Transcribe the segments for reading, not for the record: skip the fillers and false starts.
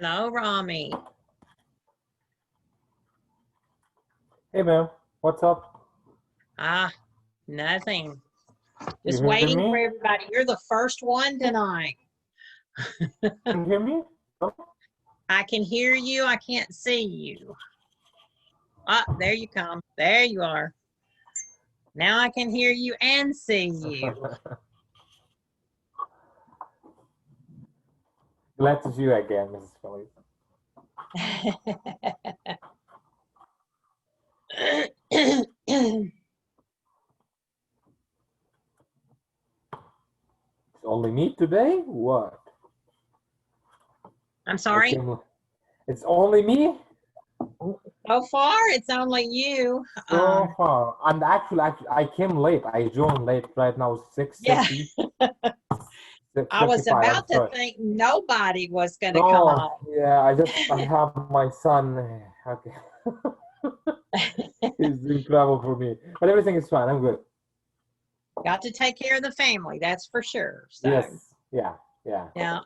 Hello, Rami. Hey man, what's up? Ah, nothing. You Just hear waiting me? for everybody. You're the first one tonight. Can you hear me? No? I can hear you. I can't see you. Ah, there you come. There you are. Now I can hear you and see you. Glad to see you again, Mrs. Phyllis. It's only me today? What? I'm I sorry. came. It's only me So far, it's only you. so far. And actually, I came late. I joined late. Right now, Yeah, 6:30, I was 6:35. I'm about to sorry. think nobody was going to come No, on. yeah, I have my son. Okay, he's doing travel for me, but everything is fine. I'm good. Got to take care of the family, that's for sure. So, Yes, yeah, yeah. now,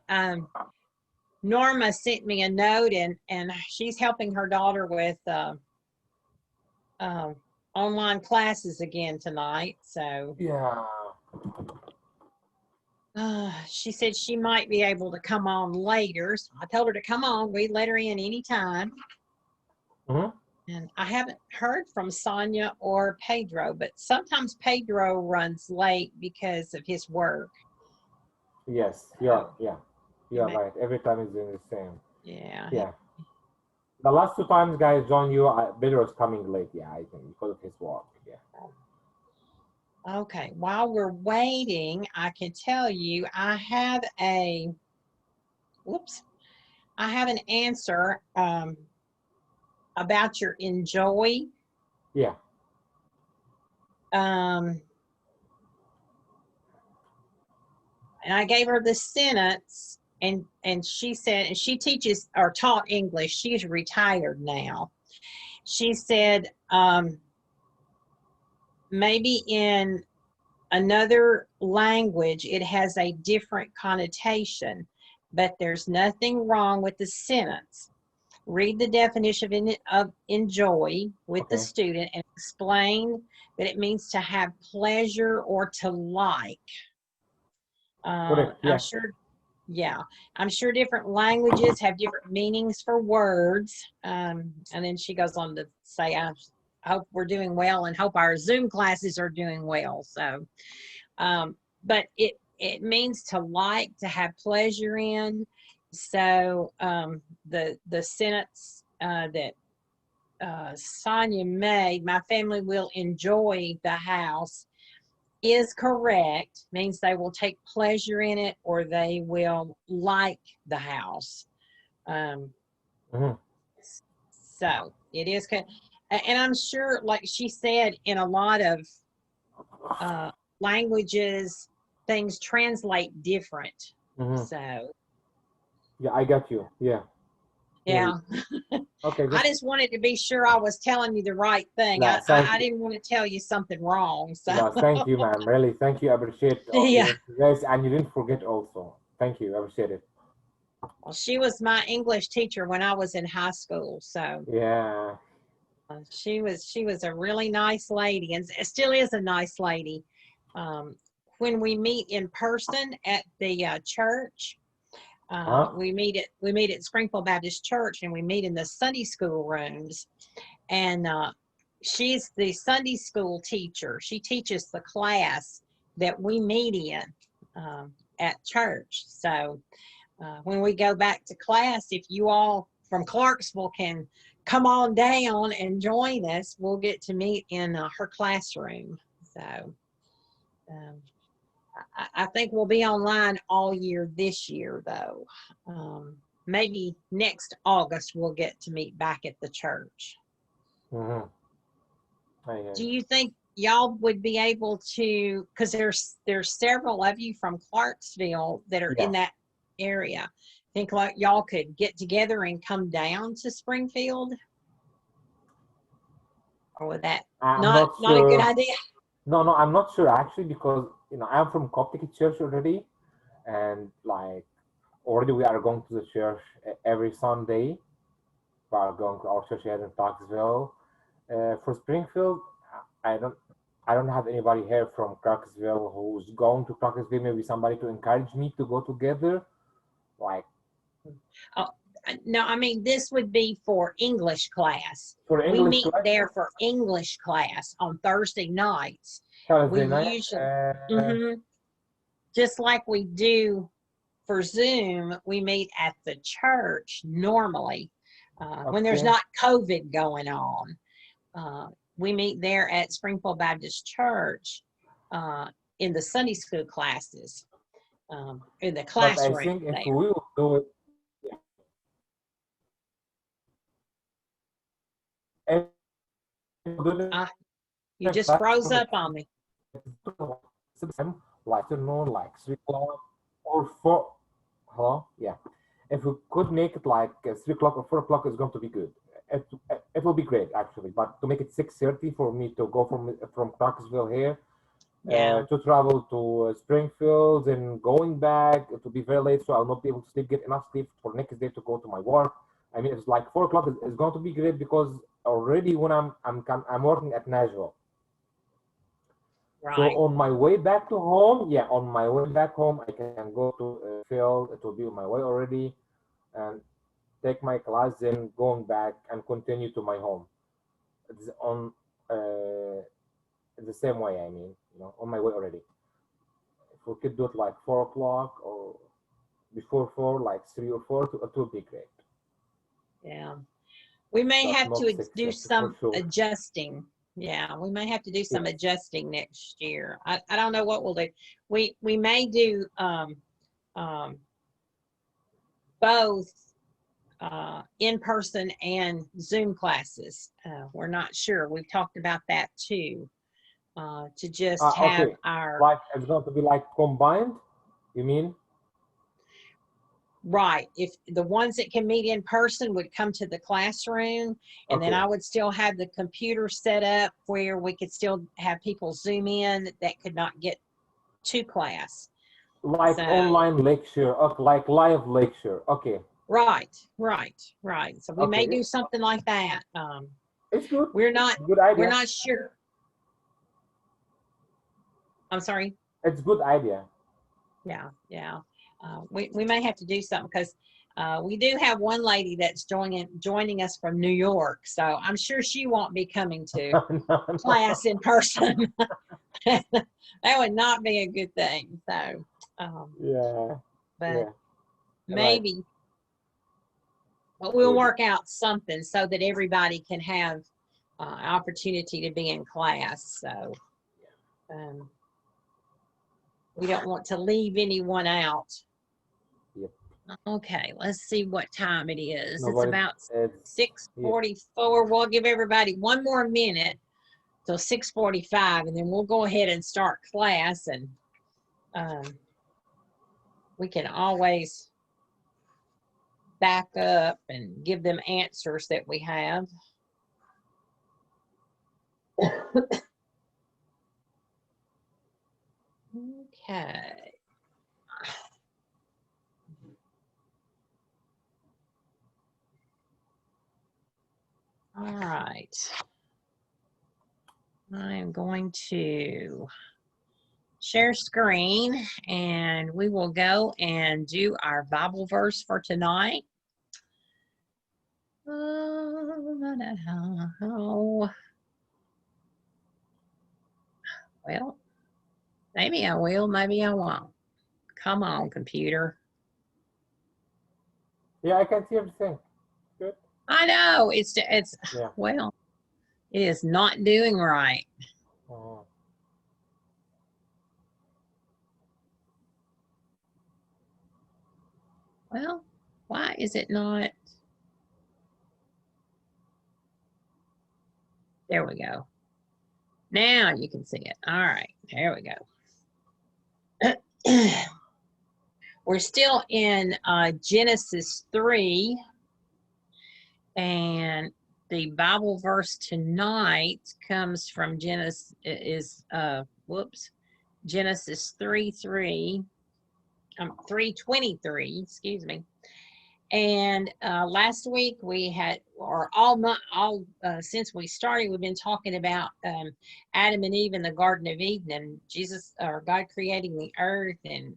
Norma sent me a note, and she's helping her daughter with uh, online classes again tonight. So Yeah. she said she might be able to come on later. So I told her to come on. We let her in anytime. Hmm. And I haven't heard from Sonia or Pedro, but sometimes Pedro runs late because of his work. Yes, So he you're may, right. Every time it's doing the same. yeah. Yeah. The last two times guys join you, Pedro is coming late. Yeah, I think because of his work. Yeah. Okay. While we're waiting, I can tell you I have a whoops. I have an answer about your enjoy. Yeah. Um, and I gave her the sentence, and she said, and she teaches or taught English. She's retired now. She said, maybe in another language it has a different connotation, but there's nothing wrong with the sentence. Read the definition of enjoy with the Okay. student and explain that it means to have pleasure or to like. Correct. I'm Yeah. sure, yeah, I'm sure different languages have different meanings for words. And then she goes on to say, I hope we're doing well and hope our Zoom classes are doing well. So, but it means to like, to have pleasure in. So the sentence that Sonia made, my family will enjoy the house, is correct, means they will take pleasure in it or they will like the house. Um, Hmm. so it is, and I'm sure, like she said, in a lot of uh, languages, things translate different. Hmm. So, Yeah, I got you. Yeah. Yeah. yeah, Okay. I Just just wanted to be sure I was telling you the right thing. no. Thank I you. didn't want to tell you something wrong. So, No, thank you, ma'am. Really, thank you. I appreciate yeah. your guys, and you didn't forget also. Thank you. I appreciate it. Well, she was my English teacher when I was in high school. So, Yeah. she was a really nice lady, and still is a nice lady. Um, when we meet in person at the church, Huh? we meet at Springfield Baptist Church, and we meet in the Sunday school rooms. And she's the Sunday school teacher. She teaches the class that we meet in at church. So when we go back to class, if you all from Clarksville can come on down and join us, we'll get to meet in her classroom. So um, I think we'll be online all year this year, though. Maybe next August we'll get to meet back at the church. Mm-hmm. I hear Do you. you think y'all would be able to, because there's several of you from Clarksville that are in Yeah. that area, think like y'all could get together and come down to Springfield? Or would that I'm not not not a good sure. idea? No, no, I'm not sure actually because I'm from Coptic Church already, and like already we are going to the church every Sunday. We are going to our church here in Clarksville. For Springfield, I don't I don't have anybody here from Clarksville who's going to Clarksville. Maybe somebody to encourage me to go together. Like Oh, no, I mean, this would be for English class. for We English meet class, there for English class on Thursday nights. We Thursday night. usually, just like we do for Zoom, we meet at the church normally when there's Okay. not COVID going on. We meet there at Springfield Baptist Church in the Sunday school classes, in the But I classroom think if there. we will do it, if we do it Uh, you in just class, froze up on me. like afternoon, like 3 o'clock or 4. Hello? Yeah. If we could make it like 3 o'clock or 4 o'clock, is going to be good. It, it will be great actually. But to make it 6:30 for me to go from Clarksville here Yeah, to travel to Springfield and going back, it will be very late, so I'll not be able to sleep, get enough sleep for next day to go to my work. I mean, it's like 4 o'clock is going to be great because already when I'm working at Nashville. So right. on my way back to home, yeah, on my way back home, I can go to Phil. It will be on my way already, and take my class, then going back and continue to my home. It's on the same way. I mean, on my way already. If we could do it like 4 o'clock or before 4, like 3 or 4, it would be great. Yeah. We may But have not to six do thirty for some sure. adjusting. Yeah, we may have to do some Yes. adjusting next year. I don't know what we'll do. We may do both in person and Zoom classes. We're not sure. We've talked about that too. To just have Okay. our Like it's going to be like combined. You mean? right. If the ones that can meet in person would come to the classroom, and then Okay. I would still have the computer set up where we could still have people Zoom in that could not get to class. Like So, online lecture, okay, like live lecture. Okay. right. So we may Okay. do something like that. It's good. We're not, Good we're idea. not sure. I'm sorry. It's good idea. Yeah. We may have to do something because we do have one lady that's joining us from New York, so I'm sure she won't be coming to No, class in person. That would not be a good thing. So, yeah. but Yeah. Right. maybe, but we'll Good. work out something so that everybody can have opportunity to be in class. So, um, we don't want to leave anyone out. Yep. Okay, let's see what time it is. No, It's but about it's yeah. 6:44. We'll give everybody one more minute till 6:45, and then we'll go ahead and start class. And we can always back up and give them answers that we have. Okay. All right. I am going to share screen, and we will go and do our Bible verse for tonight. Oh, well, maybe I will, maybe I won't. Come on, computer. Yeah, I can see everything. Good. I know it's Yeah. well, it is not doing right. Oh. Well, why is it not? There we go. Now you can see it. All right, there we go. We're still in Genesis 3, and the Bible verse tonight comes from Genesis 3:3. 3:23, excuse me. And last week we had, or all month, since we started, we've been talking about Adam and Eve in the Garden of Eden, and Jesus, or God, creating the earth and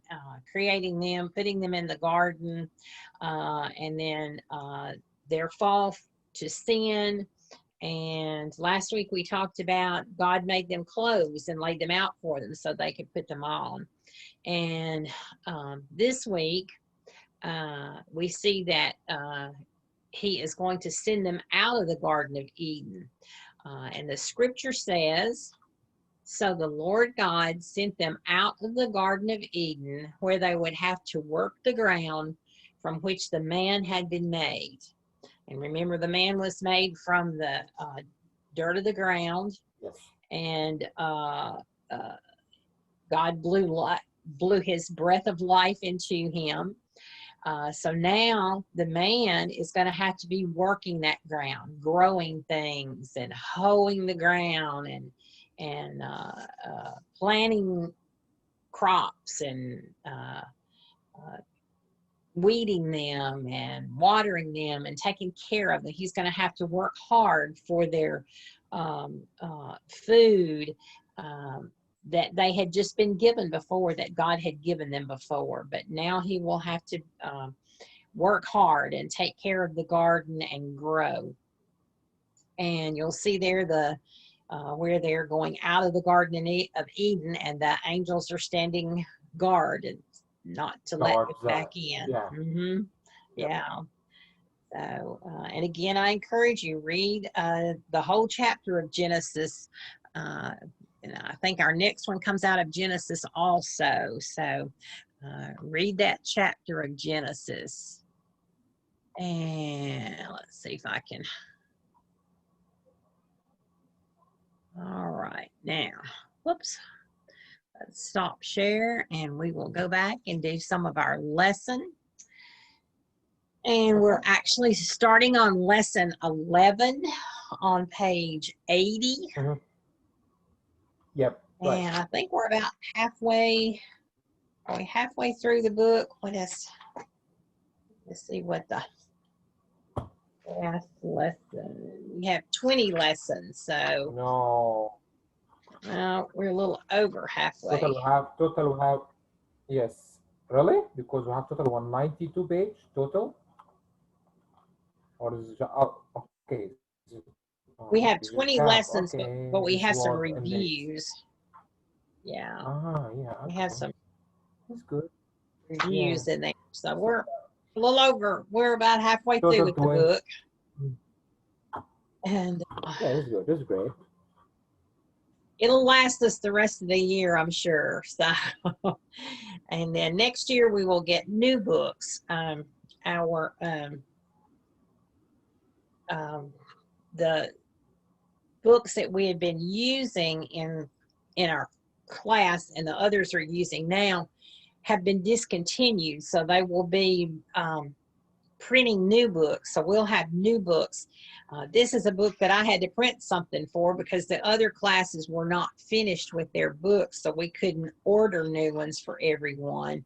creating them, putting them in the garden, and then their fall to sin. And last week we talked about God made them clothes and laid them out for them so they could put them on. And this week, we see that he is going to send them out of the Garden of Eden. And the scripture says, so the Lord God sent them out of the Garden of Eden, where they would have to work the ground from which the man had been made. And remember, the man was made from the dirt of the ground. Yes. And God blew his breath of life into him. So now the man is going to have to be working that ground, growing things and hoeing the ground and planting crops and weeding them and watering them and taking care of them. He's going to have to work hard for their food that they had just been given before, that God had given them before. But now he will have to work hard and take care of the garden and grow. And you'll see there the where they're going out of the Garden of Eden, and the angels are standing guard and not to let them back in. Yeah. Mm-hmm. Yeah. So, and again, I encourage you, read the whole chapter of Genesis. And I think our next one comes out of Genesis also. So read that chapter of Genesis. And let's see if I can. All right, now, whoops. Let's stop share and we will go back and do some of our lesson. And we're actually starting on lesson 11 on page 80. Mm-hmm. Yep. Right. And I think we're about halfway. Are we halfway through the book? Let's see what the last lesson. We have 20 lessons, so No. we're a little over halfway. Total we have, yes. Really? Because we have total 192 page total? Or is it just, okay. We have 20 lessons, okay. but we This have some was reviews. Yeah. Yeah. We Okay. have some That's good. reviews in there. So we're a little over, we're about halfway through with the book. And yeah, that's good. That's great. It'll last us the rest of the year, I'm sure. So, and then next year we will get new books. The books that we have been using in our class and the others are using now have been discontinued, so they will be printing new books. So we'll have new books. This is a book that I had to print something for because the other classes were not finished with their books, so we couldn't order new ones for everyone.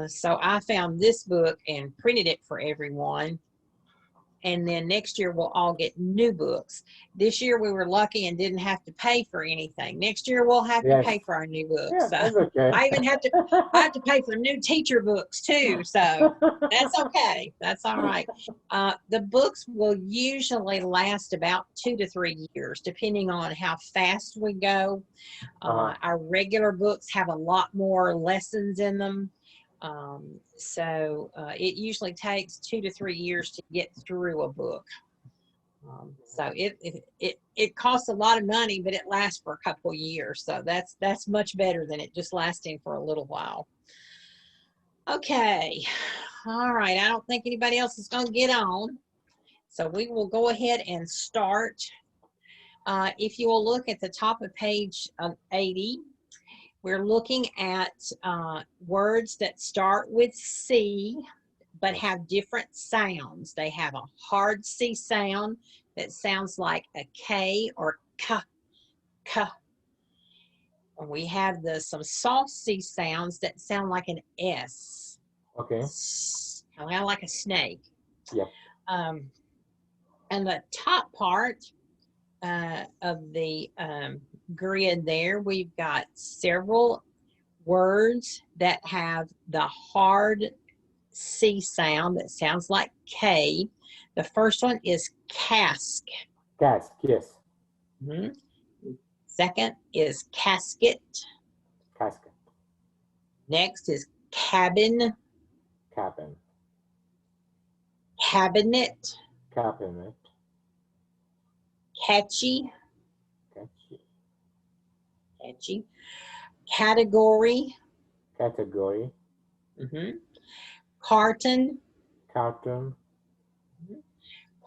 So I found this book and printed it for everyone. And then next year we'll all get new books. This year we were lucky and didn't have to pay for anything. Next year we'll have to pay for our new books. Yeah, so that's okay. I even have to pay for new teacher books too. So that's okay. That's all right. The books will usually last about 2 to 3 years, depending on how fast we go. Our regular books have a lot more lessons in them. So it usually takes 2 to 3 years to get through a book. So it costs a lot of money, but it lasts for a couple of years. So that's much better than it just lasting for a little while. Okay. All right. I don't think anybody else is going to get on. So we will go ahead and start. If you will look at the top of page 80, we're looking at words that start with C, but have different sounds. They have a hard C sound that sounds like a K or K, K. We have some soft C sounds that sound like an S. Okay. Kind of like a snake. Yep. And the top part of the grid there, we've got several words that have the hard C sound that sounds like K. The first one is cask. Cask, yes. Mm-hmm. Second is casket. Casket. Next is cabin. Cabin. Cabinet. Cabinet. Catchy. Catchy. Catchy. Category. Category. Mm-hmm. Carton. Cartoon. Mm-hmm.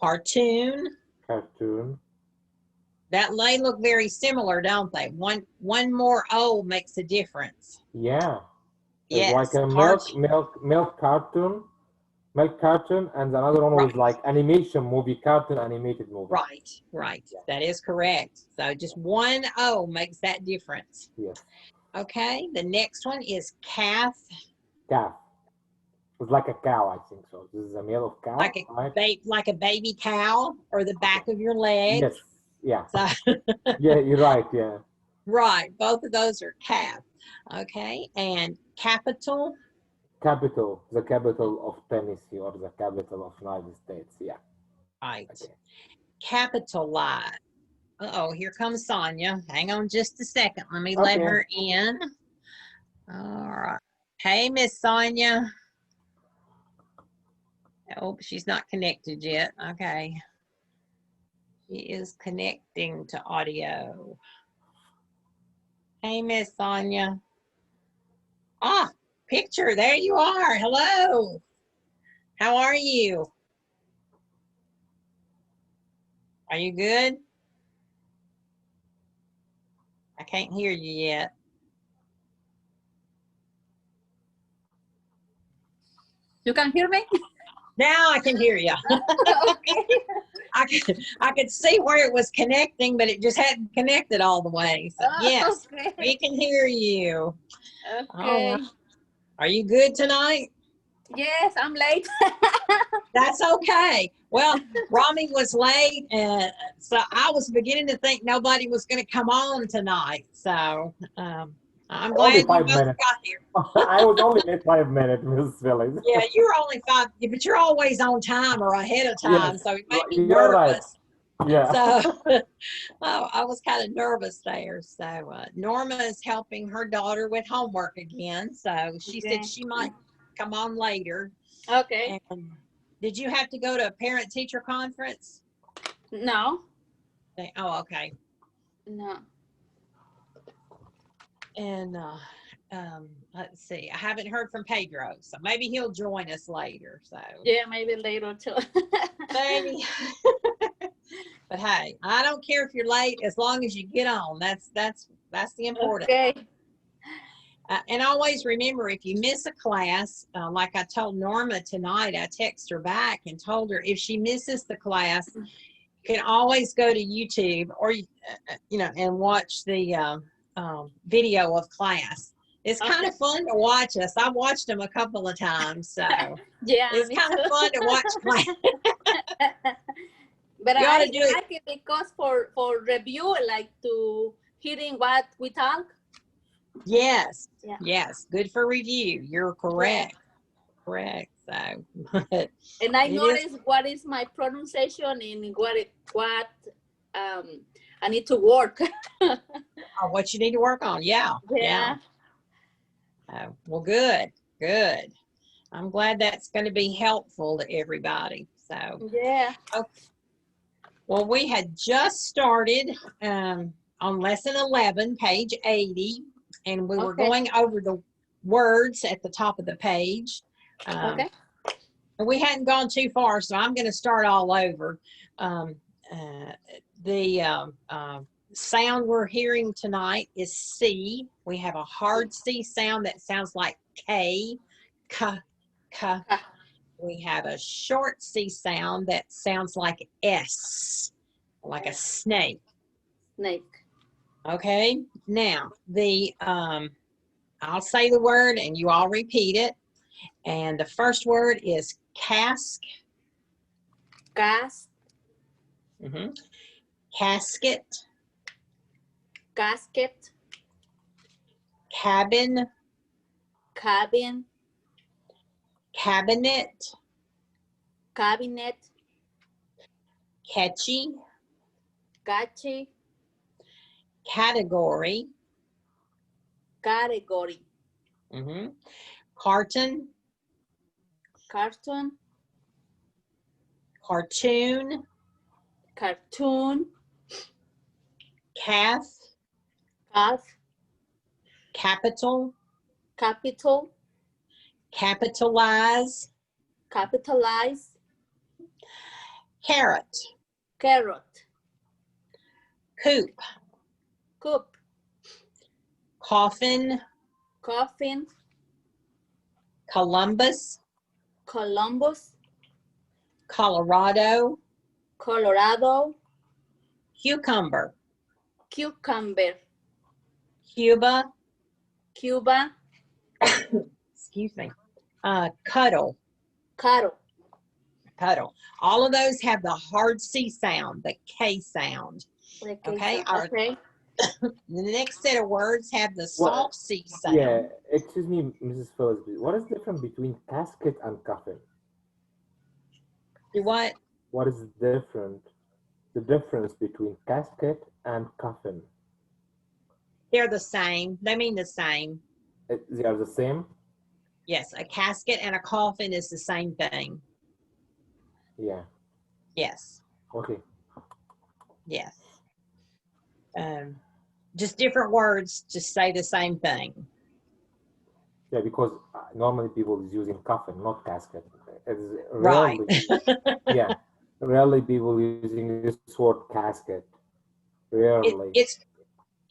Cartoon. Cartoon. That they look very similar, don't they? One more O makes a difference. Yeah. It's Yes. like a milk cartoon. Milk cartoon, and another one was like animation movie, cartoon animated movie. Right. Yeah. That is correct. So just one O makes that difference. Yes. Okay. The next one is calf. Calf. It's like a cow, I think so. This is a male of cow. Like a baby cow, or the back of your leg. Yes. Yeah. So yeah, you're right. Yeah. Right. Both of those are calf. Okay. And capital. Capital, the capital of Tennessee, or the capital of United States. Yeah. Right. Okay. Capitalize. Uh-oh, here comes Sonia. Hang on just a second. Let me let her in. All right. Hey, Miss Sonia. Oh, she's not connected yet. Okay. She is connecting to audio. Hey, Miss Sonia. Ah, picture. There you are. Hello. How are you? Are you good? I can't hear you yet. You can hear me? Now I can hear you. Okay. I could see where it was connecting, but it just hadn't connected all the way. So yes, okay. we can hear you. Okay. Are you good tonight? Yes, I'm late. That's okay. Well, Rami was late, and so I was beginning to think nobody was going to come on tonight. So I'm glad you both got here. I was only late 5 minutes, Miss Phyllis. Yeah, you were only 5, but you're always on time or ahead of time, yes, so it made me nervous. Right. Yeah. So I was kind of nervous there. So Norma is helping her daughter with homework again. So she said she might come on later. Okay. And did you have to go to a parent-teacher conference? No. Oh, okay. No. And let's see. I haven't heard from Pedro, so maybe he'll join us later. So yeah, maybe later too. Maybe. But hey, I don't care if you're late as long as you get on. That's the important. Okay. And always remember, if you miss a class, like I told Norma tonight, I texted her back and told her if she misses the class, you can always go to YouTube or and watch the video of class. It's kind of fun to watch us. I watched them a couple of times, so yeah, it's kind of fun to watch class. But I like it because for review, like to hearing what we talk. Yes. Yeah. Yes. Good for review. You're correct. Yeah. Correct. So. And I notice what is my pronunciation and what I need to work. What you need to work on. Yeah. Yeah. Well, good. Good. I'm glad that's going to be helpful to everybody. So. Yeah. Okay. Well, we had just started on lesson 11, page 80, and we were going over the words at the top of the page. And we hadn't gone too far, so I'm going to start all over. The sound we're hearing tonight is C. We have a hard C sound that sounds like K, K, K. We have a short C sound that sounds like S, like a snake. Snake. Okay, now I'll say the word and you all repeat it. And the first word is cask. Gas, Casket, casket, cabin, cabin, cabinet, cabinet, catchy, catchy, category, category, carton, cartoon, cartoon, cartoon, calf, calf, capital, capital, capitalize, capitalize, carrot, carrot, coop, coop, coffin, coffin, Columbus, Columbus, Colorado, Colorado, cucumber, cucumber, Cuba, Cuba, excuse me, cuddle, cattle. cuddle. All of those have the hard C sound, the K sound. Okay, Okay. the next set of words have the soft C sound. Yeah, excuse me, Mrs. Phyllis. What is the difference between casket and coffin? Do what? What is the difference between casket and coffin? They're the same. They mean the same. They are the same? Yes, a casket and a coffin is the same thing. Yeah. Yes, Okay. yes. Just different words just say the same thing. Yeah, because normally people is using coffin, not casket. It's Right. rarely, yeah, rarely people using this word casket. Rarely.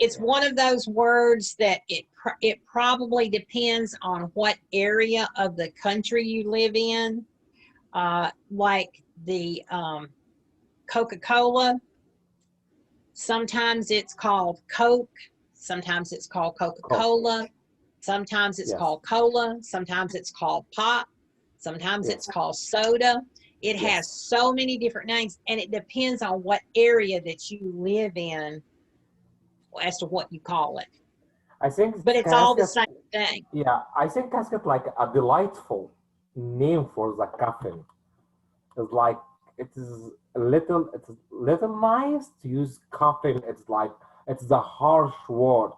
It's one of those words that it probably depends on what area of the country you live in. Like the Coca-Cola, sometimes it's called Coke, sometimes it's called Coca-Cola, sometimes it's called cola, sometimes it's called pop, sometimes it's called soda. It has so many different names, and it depends on what area that you live in as to what you call it. I think, but it's all the same thing. Yeah, I think casket like a delightful name for the coffin. It's like it's a little nice to use coffin. It's like it's the harsh word,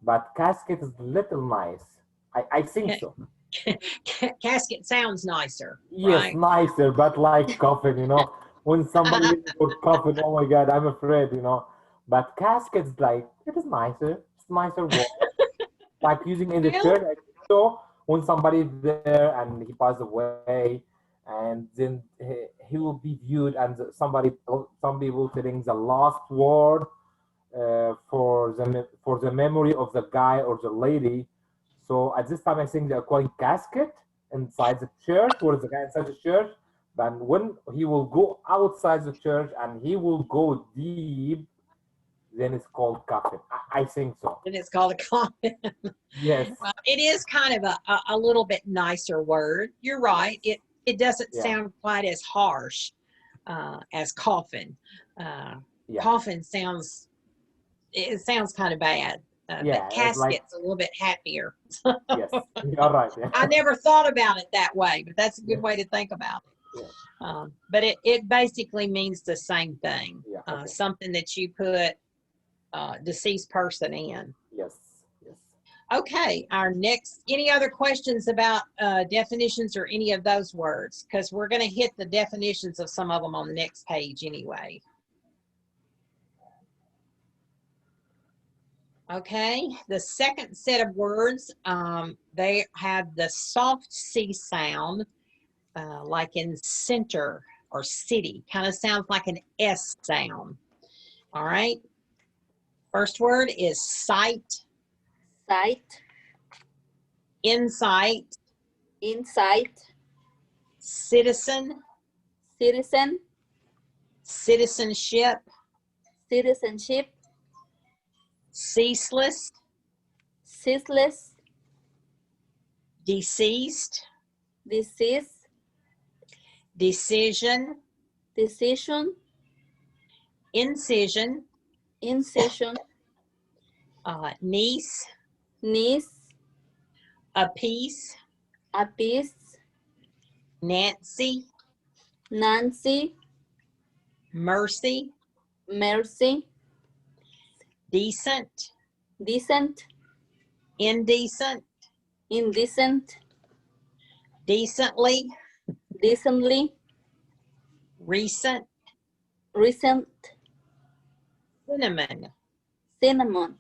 but casket is little nice. I think so. Casket sounds nicer. Yes, right? nicer, but like coffin, you know, when somebody uses the word coffin, oh my God, I'm afraid, you know. But casket's like it is nicer. It's nicer word. Like using in the Really? church. I think so when somebody's there and he passed away, and then he will be viewed, and some people telling the last word for the memory of the guy or the lady. So at this time, I think they're calling casket inside the church, where the guy inside the church. But when he will go outside the church and he will go deep, then it's called coffin. I think so. And it's called a coffin. Yes. Well, it is kind of a little bit nicer word. You're right. It doesn't sound quite as harsh as coffin. Coffin sounds kind of bad. But casket's a little bit happier. Yes, you're right. Yeah. I never thought about it that way, but that's a good way to think about it. Yeah. But it basically means the same thing. Yeah, Something that you put deceased person in. Yes. Yes. Okay, any other questions about definitions or any of those words? Because we're going to hit the definitions of some of them on the next page anyway. Okay, the second set of words, they have the soft C sound, like in center or city, kind of sounds like an S sound. All right, first word is sight. Sight. Insight. Insight. Citizen. Citizen. Citizenship. Citizenship. ceaseless, ceaseless, deceased, disease, decision, decision, incision, incision, niece, niece, apiece, apiece, Nancy, Nancy, mercy, mercy, decent, decent, indecent, indecent, decently, decently, recent, recent, cinnamon, cinnamon,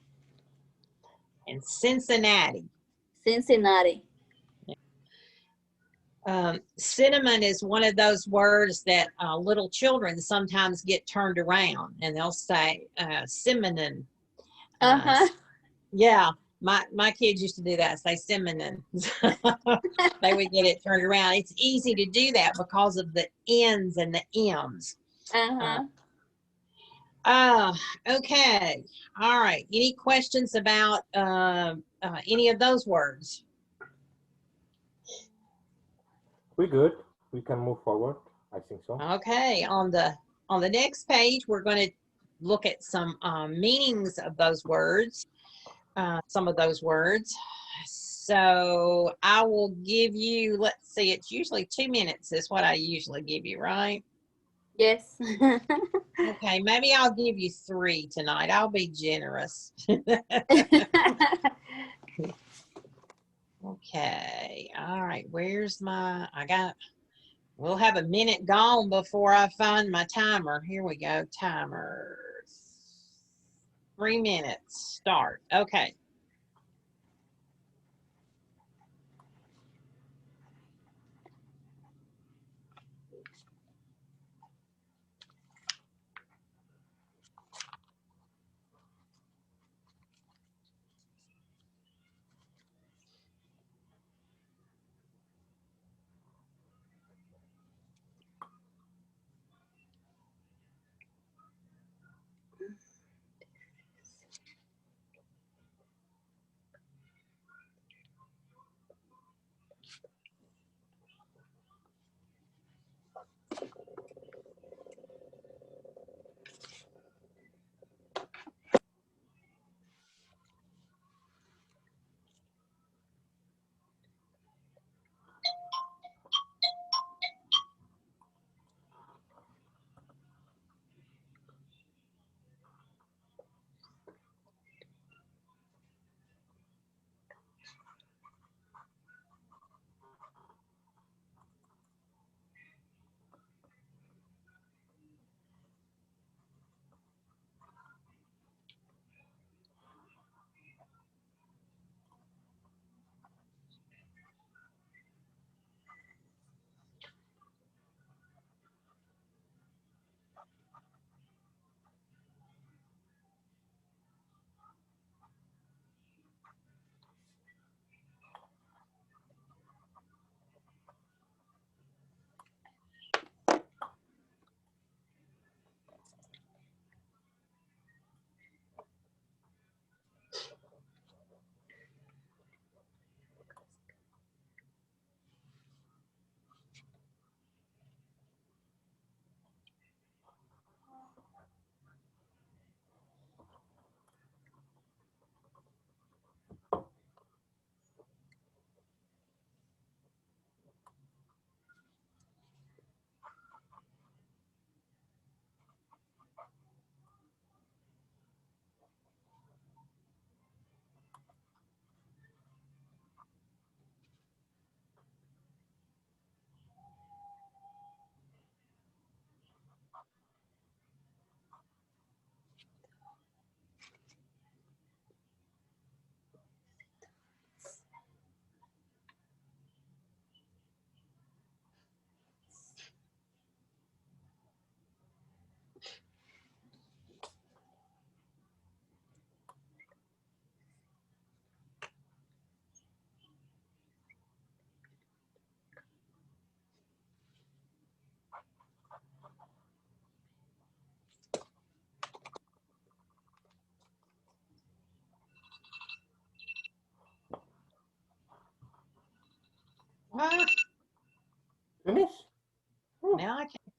and Cincinnati. Cincinnati. Cinnamon is one of those words that little children sometimes get turned around and they'll say cinnamon. Uh-huh. Yeah, my kids used to do that, say cinnamon. They would get it turned around. It's easy to do that because of the N's and the M's. Uh-huh. Okay. All right. Any questions about any of those words? We're good. We can move forward. I think so. Okay. On the next page, we're going to look at some meanings of those words. Some of those words. So I will give you, let's see, it's usually 2 minutes is what I usually give you, right? Yes. Okay, maybe I'll give you 3 tonight. I'll be generous. Okay, all right, where's my, we'll have a minute gone before I find my timer. Here we go, timer. 3 minutes, start. Okay.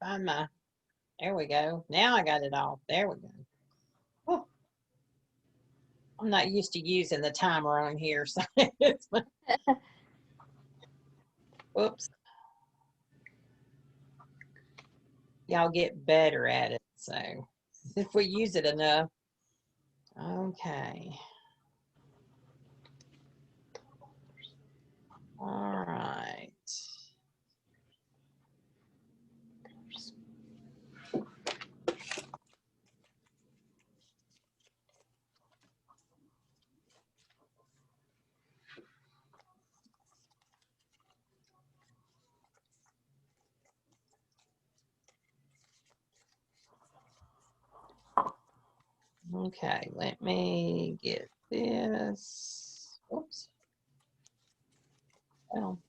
find my, there we go. Now I got it off. There we go. Oh, I'm not used to using the timer on here, so whoops. Y'all get better at it, so if we use it enough. Okay. All right. Okay, let me get this. Oops. Well.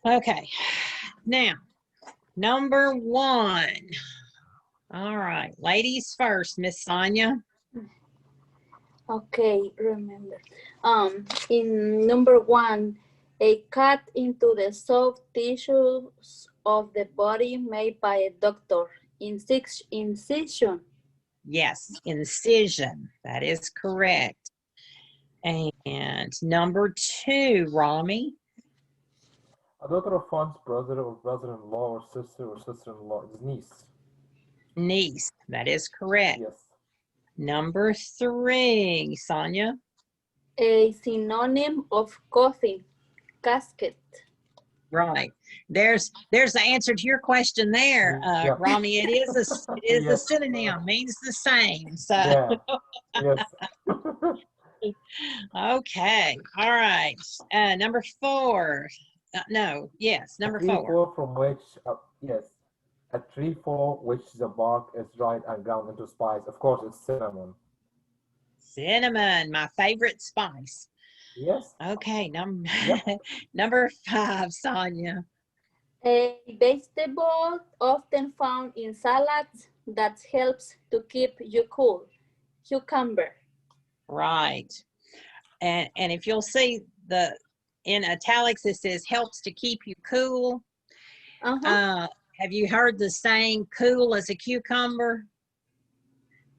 Okay, now, number 1. All right, ladies first, Miss Sonia. Okay, remember. In number 1, a cut into the soft tissues of the body made by a doctor. Incision. Yes, incision. That is correct. And number 2, Rami. A daughter of one's brother or brother-in-law or sister-in-law is niece. Niece. That is correct. Yes. Number 3, Sonia. A synonym of coffin. Casket. Right. There's the answer to your question there, Yep. Rami. It is a Yes. synonym, means the same. So Yeah. Yes. okay. All right. Number 4. No, yes, number 4. From which, yes, a tree for which the bark is dried and ground into spice. Of course, it's cinnamon. Cinnamon, my favorite spice. Yes. Okay, Yep. number 5, Sonia. A vegetable often found in salads that helps to keep you cool. Cucumber. Right. And if you'll see in italics, it says helps to keep you cool. Have you heard the saying, cool as a cucumber?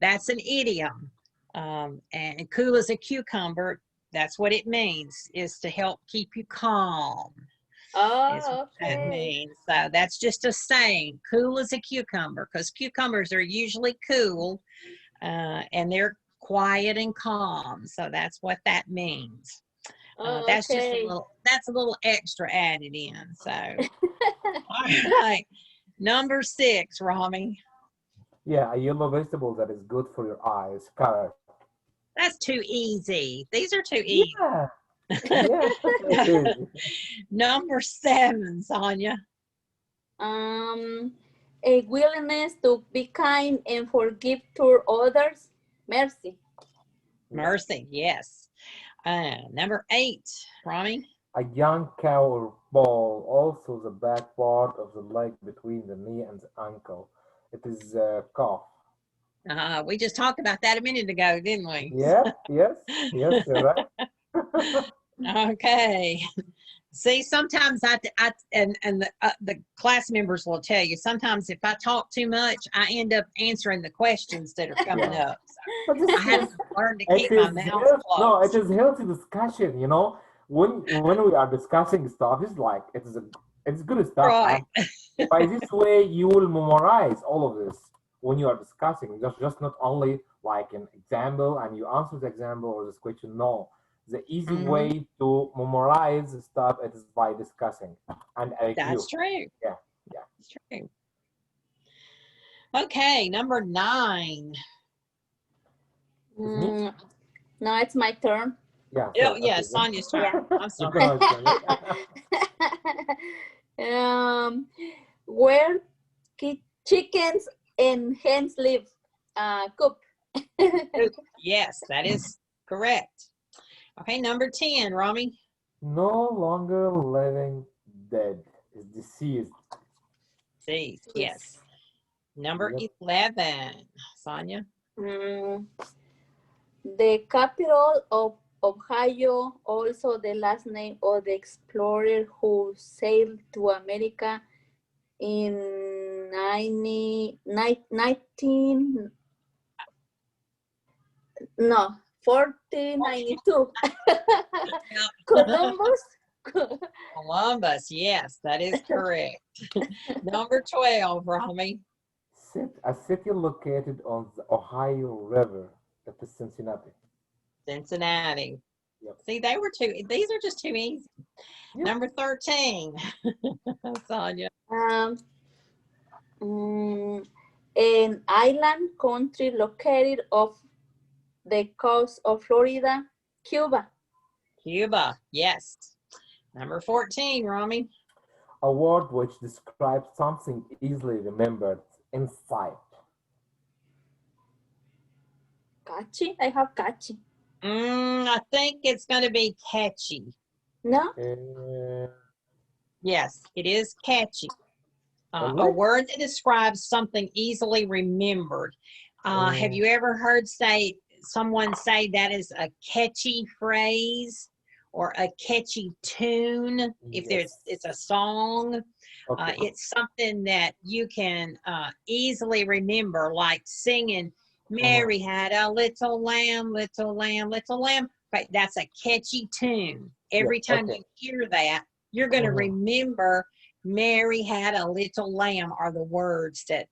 That's an idiom. And cool as a cucumber, that's what it means, is to help keep you calm. Oh, okay. That means. So that's just a saying, cool as a cucumber, because cucumbers are usually cool and they're quiet and calm. So that's what that means. That's just a little extra added in. So, all right. Number 6, Rami. Yeah, a yellow vegetable that is good for your eyes. Carrot. That's too easy. These are too easy. Yeah. Yeah. It is. Number 7, Sonia. A willingness to be kind and forgive to others. Mercy. Mercy, yes. Number 8, Rami. A young cow or bull, also the back part of the leg between the knee and the ankle. It is calf. We just talked about that a minute ago, didn't we? Yeah, yes, you're right. Okay. See, sometimes the class members will tell you, sometimes if I talk too much, I end up answering the questions that are coming up. So I have to learn to keep my mouth closed. No, it is healthy discussion, you know. When we are discussing stuff, it's good stuff. Right. And by this way, you will memorize all of this when you are discussing. Just not only like an example and you answer the example or this question. No, the easy way to memorize stuff is by discussing and review. That's true. Yeah. That's true. Okay, number 9. Me? No, it's my turn. Yeah. Oh, yeah, Sonia's turn. I'm sorry. Where chickens and hens live? Coop. Yes, that is correct. Okay, number 10, Seas, yes. Number Yep. 11, Sonia. Mm, the capital of Ohio, also the last name of the explorer who sailed to America in 1492. Columbus. Columbus, yes, that is correct. Number 12, Rami. A city located on the Ohio River. That is Cincinnati. Cincinnati. Yep. See, these are just too easy. Yep. Number 13, Sonia. An island country located off the coast of Florida, Cuba. Cuba, yes. Number 14, Rami. A word which describes something easily remembered. Insight. Catchy? I have catchy. I think it's going to be catchy. No? Yes, it is catchy. A What? word that describes something easily remembered. Have you ever heard someone say that is a catchy phrase or a catchy tune? If it's a song, Okay. it's something that you can easily remember, like singing, Mary had a little lamb, little lamb, little lamb. Right, that's a catchy tune. Every time you hear that, you're going to remember Mary had a little lamb are the words that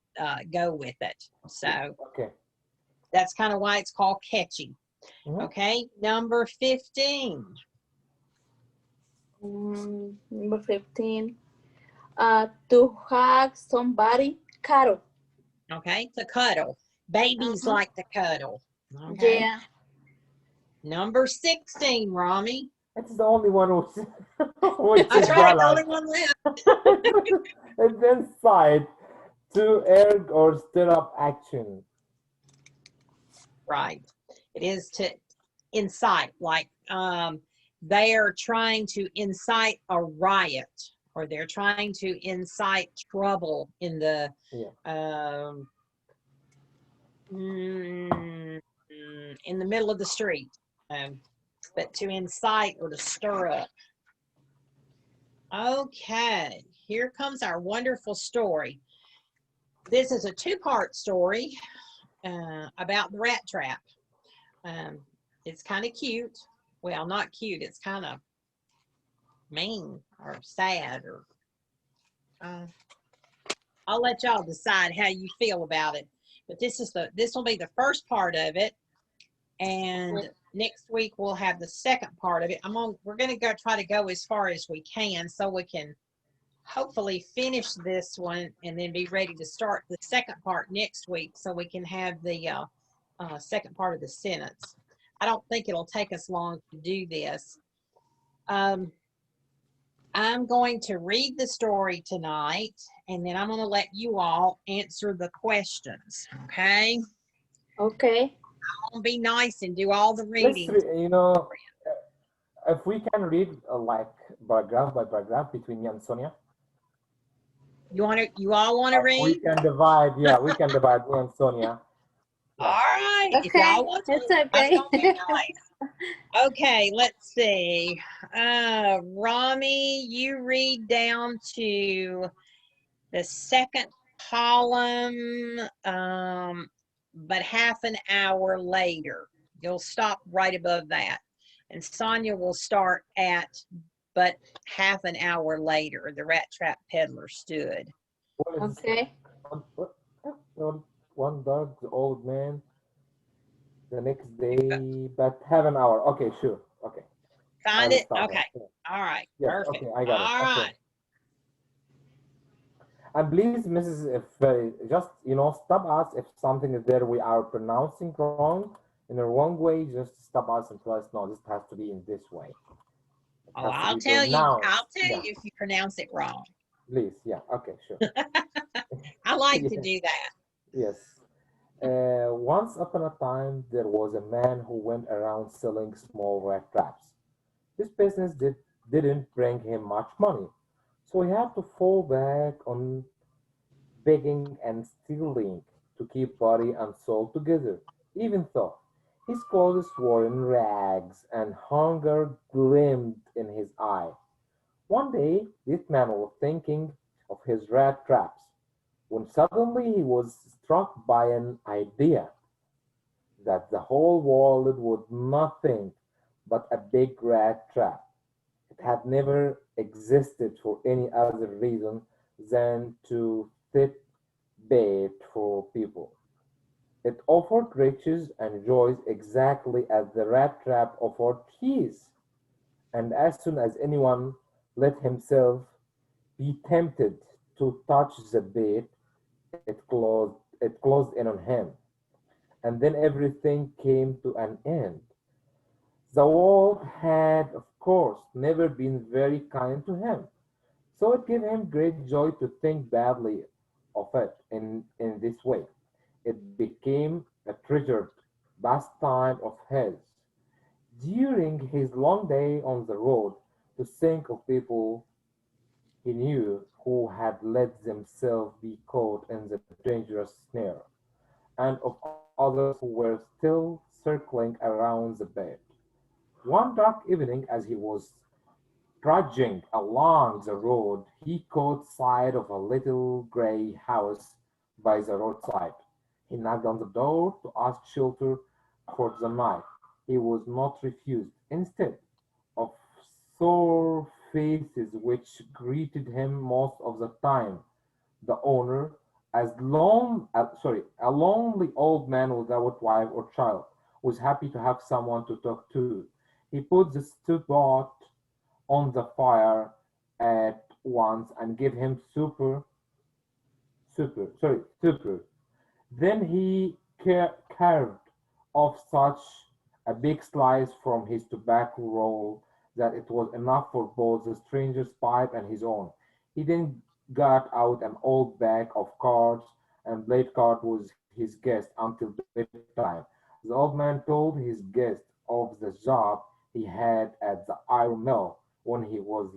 go with it. So that's kind of why it's called catchy. Okay, number 15. Number 15. To hug somebody, cuddle. Okay, to cuddle. Babies like to cuddle. Okay. Yeah. Number 16, Rami. It's the only one which That's is right, the valid. only one left. It's inside to erg or stir up action. Right. It is to incite, like they are trying to incite a riot, or they're trying to incite trouble in the in the middle of the street. But to incite or to stir up. Okay, here comes our wonderful story. This is a two-part story about the rat trap. It's kind of cute. Well, not cute. It's kind of mean or sad, or I'll let y'all decide how you feel about it. But this will be the first part of it, and next week we'll have the second part of it. We're gonna go try to go as far as we can so we can hopefully finish this one and then be ready to start the second part next week so we can have the second part of the sentence. I don't think it'll take us long to do this. I'm going to read the story tonight, and then I'm going to let you all answer the questions, okay? Okay. I'll be nice and do all the reading. If we can read like paragraph by paragraph between me and Sonia. You all want to read? We can divide, we can divide me and Sonia. All right. Okay. If y'all want to, it's okay. that's gonna be nice. Okay, let's see. Rami, you read down to the second column, but half an hour later. You'll stop right above that. And Sonia will start at, but half an hour later, the rat trap peddler stood. Okay. One dog, the old man, the next day, but half an hour. Okay, sure. Okay. Find it? Okay. All right. Yes, Perfect. okay, I got it. All right. And please, Mrs., if just stop us if something is there we are pronouncing wrong in the wrong way. Just stop us and tell us, no, this has to be in this way. Oh, I'll tell you if you pronounce it wrong. Please, yeah, okay, sure. I like to do that. Yes. Once upon a time, there was a man who went around selling small rat traps. This business didn't bring him much money, so he had to fall back on begging and stealing to keep body and soul together, even though his clothes were in rags and hunger gleamed in his eye. One day, this man was thinking of his rat traps when suddenly he was struck by an idea that the whole world was nothing but a big rat trap. It had never existed for any other reason than to set bait for people. It offered riches and joys exactly as the rat trap offered cheese. And as soon as anyone let himself be tempted to touch the bait, it closed in on him. And then everything came to an end. The world had, of course, never been very kind to him, so it gave him great joy to think badly of it in this way. It became a treasured pastime of his. During his long day on the road, to think of people he knew who had let themselves be caught in the dangerous snare, and of others who were still circling around the bed. One dark evening, as he was trudging along the road, he caught sight of a little gray house by the roadside. He knocked on the door to ask shelter for the night. He was not refused. Instead of sore faces which greeted him most of the time, the owner, a lonely old man without wife or child, was happy to have someone to talk to. He put the stewpot on the fire at once and gave him super. Then he carved off such a big slice from his tobacco roll that it was enough for both the stranger's pipe and his own. He then got out an old pack of cards and played cards with his guest until bedtime. The old man told his guest of the job he had at the iron mill when he was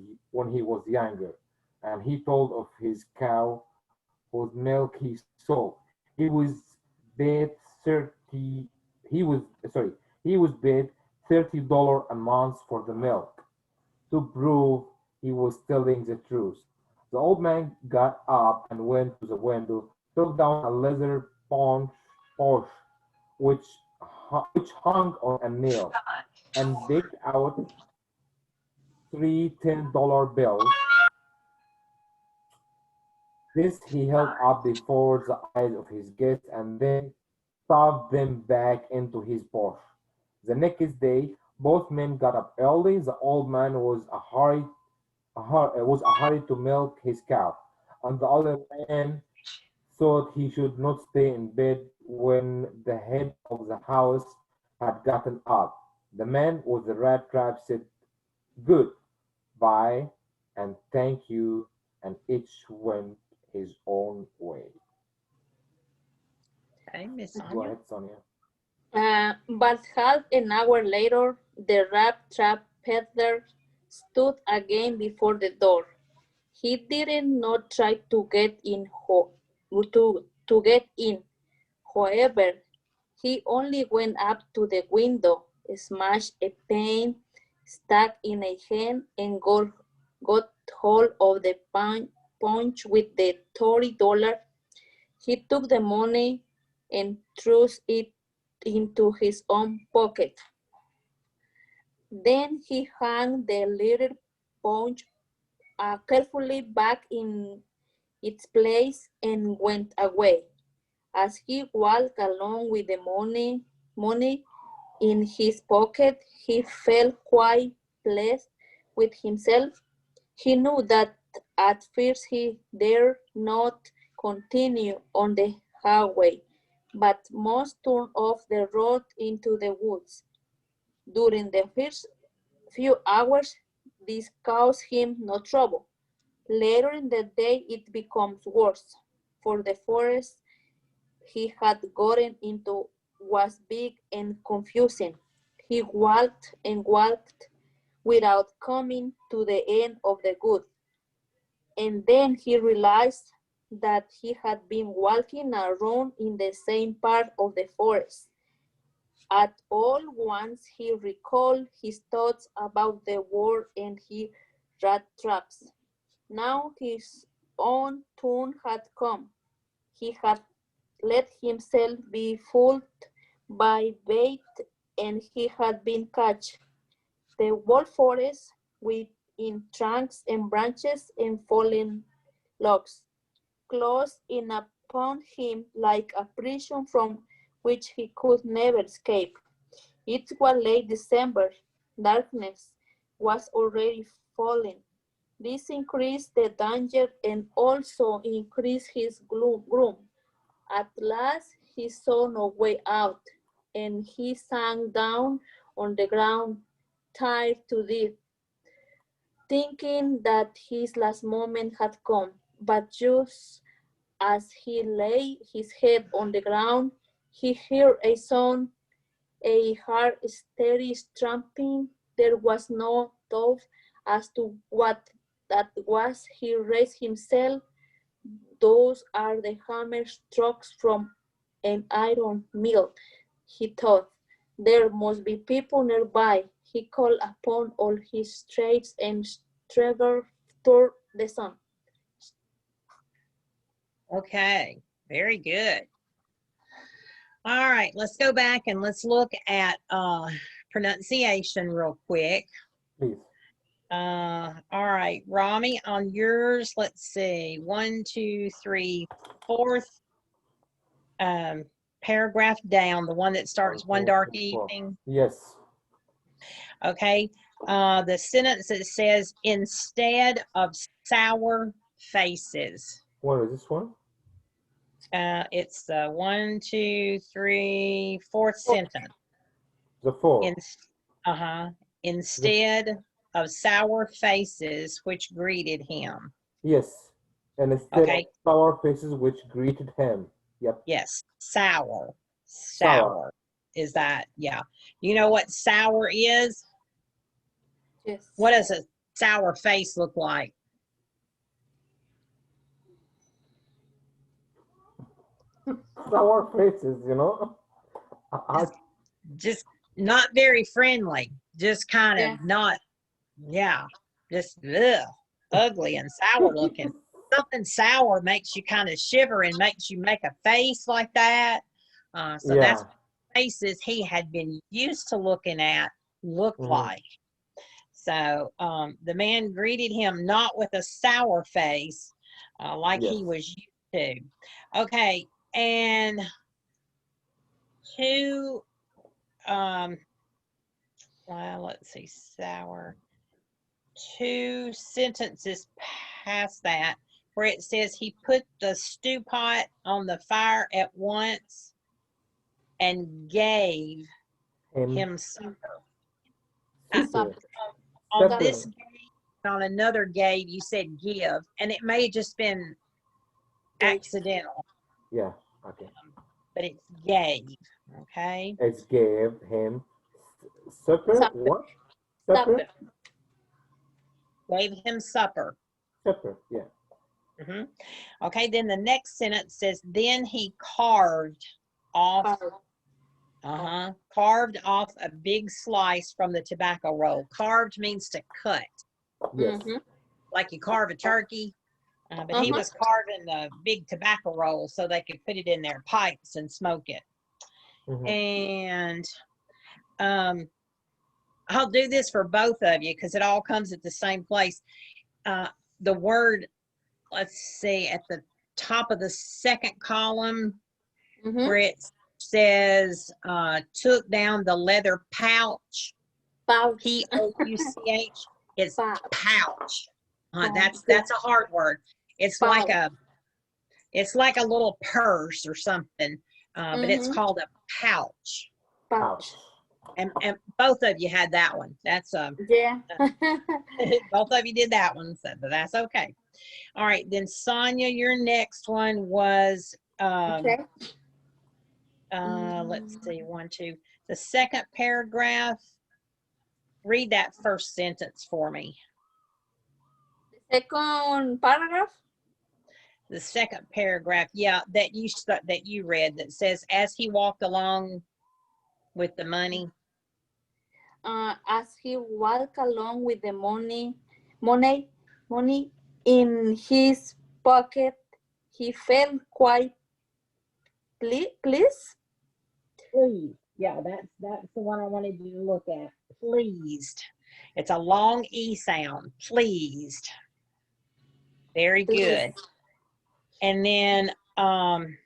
younger, and he told of his cow whose milk he sold. He was paid 30 he was sorry, he was paid $30 a month for the milk. To prove he was telling the truth, the old man got up and went to the window, took down a leather pouch which which hung on a nail, and picked out three $10 bills. This he held up before the eyes of his guests and then stuffed them back into his pouch. The next day, both men got up early. The old man was a hurry to milk his cow, and the other man thought he should not stay in bed when the head of the house had gotten up. The man with the rat trap said, "Good bye and thank you," and each went his own way. Okay, Miss Go Sonia. ahead, Sonia. But half an hour later, the rat trap peddler stood again before the door. He didn't not try to get in, to get in. However, he only went up to the window, smashed a pane, stuck in a hand, and got hold of the punch with the $30. He took the money and thrust it into his own pocket. Then he hung the little punch carefully back in its place and went away. As he walked along with the money in his pocket, he felt quite pleased with himself. He knew that at first he dare not continue on the highway, but must turn off the road into the woods. During the first few hours, this caused him no trouble. Later in the day, it becomes worse, for the forest he had gotten into was big and confusing. He walked and walked without coming to the end of the wood. And then he realized that he had been walking around in the same part of the forest. At all once he recalled his thoughts about the war and his rat traps. Now his own turn had come. He had let himself be fooled by bait and he had been caught. The whole forest, with in trunks and branches and fallen logs, closed in upon him like a prison from which he could never escape. It was late December. Darkness was already falling. This increased the danger and also increased his gloom. At last he saw no way out, and he sank down on the ground, tired to death, thinking that his last moment had come. But just as he lay his head on the ground, he heard a sound, a hard, steady tramping. There was no doubt as to what that was. He raised himself. Those are the hammer strokes from an iron mill, he thought. There must be people nearby. He called upon all his strength and staggered toward the sun. Okay, very good. All right, let's go back and let's look at pronunciation real quick. Please. All right, Rami, on yours, let's see, 1, 2, 3, fourth paragraph down, the one that starts one dark evening. Yes. Okay, the sentence that says, instead of sour faces. What is this one? It's the 1, 2, 3, fourth sentence. The fourth. Instead of sour faces which greeted him. Yes. And instead Okay. of sour faces which greeted him. Yep. Yes, sour. Sour. Is that, yeah. You know what sour is? Yes. What does a sour face look like? Sour faces, you know. Just not very friendly. Just kind of Yeah. not, yeah. Just ugly and sour looking. Something sour makes you kind of shiver and makes you make a face like that. So yeah. that's what faces he had been used to looking at looked like. So the man greeted him not with a sour face like he was used to. Okay, and two, well, let's see, sour. 2 sentences past that, where it says he put the stew pot on the fire at once and gave him supper. On this gave, on another gave, you said give, and it may have just been accidental. Yeah, okay. But it's gave, okay? It's gave him supper. What? Supper. Gave him supper. Supper, yeah. Okay, then the next sentence says, then he carved off, carved off a big slice from the tobacco roll. Carved means to cut. Yes. Like you carve a turkey, but he was carving the big tobacco roll so they could put it in their pipes and smoke it. And I'll do this for both of you because it all comes at the same place. The word, let's see, at the top of the second column, where it says, took down the leather pouch. P-O-U-C-H. It's pouch. That's a hard word. It's like a little purse or something, but it's called a pouch. Pouch. And both of you had that one. That's yeah. Both of you did that one, so that's okay. All right, then Sonia, your next one was let's see, 1, 2. The second paragraph. Read that first sentence for me. The second paragraph? the second paragraph, yeah, that you read that says, as he walked along with the money. As he walked along with the money in his pocket, he felt quite pleased. Pleased. Yeah, that's the one I wanted you to look at. Pleased. It's a long E sound. Pleased. Very good. And then on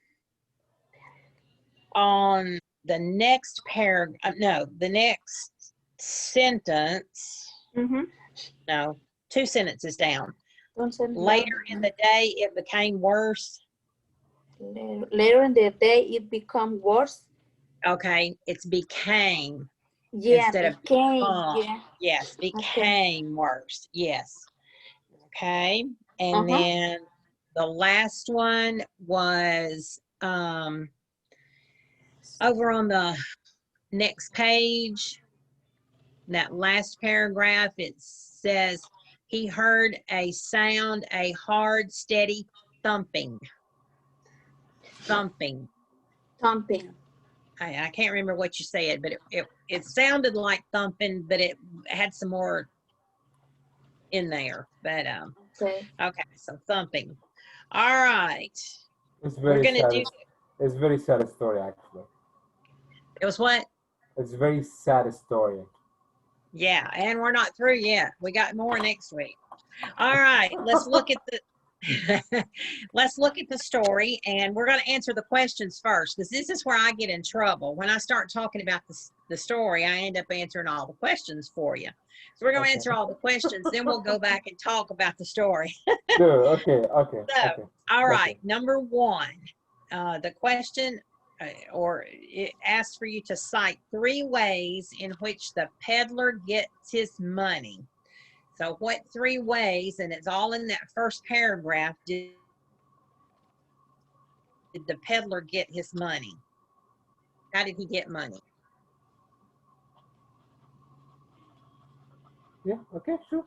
the next the next sentence, no, 2 sentences down. Later in the day, it became worse. Later in the day, it became worse. Okay, it's became. Yeah, instead became. Of Yeah. Yes, became worse. Yes. Okay, and then the last one was over on the next page, that last paragraph, it says he heard a sound, a hard, steady thumping. Thumping. I can't remember what you said, but it sounded like thumping, but it had some more in there. But okay, so thumping. All right. We're gonna do. It's very sad story, actually. It was what? It's a very sad story. Yeah, and we're not through yet. We got more next week. All right, let's look at the let's look at the story, and we're going to answer the questions first, because this is where I get in trouble. When I start talking about the story, I end up answering all the questions for you. So we're going to answer all the questions, then we'll go back and talk about the story. Sure. Okay. So, all right, number 1, the question, or it asks for you to cite 3 ways in which the peddler gets his money. So what 3 ways, and it's all in that first paragraph, did the peddler get his money? How did he get money? Yeah, okay, sure.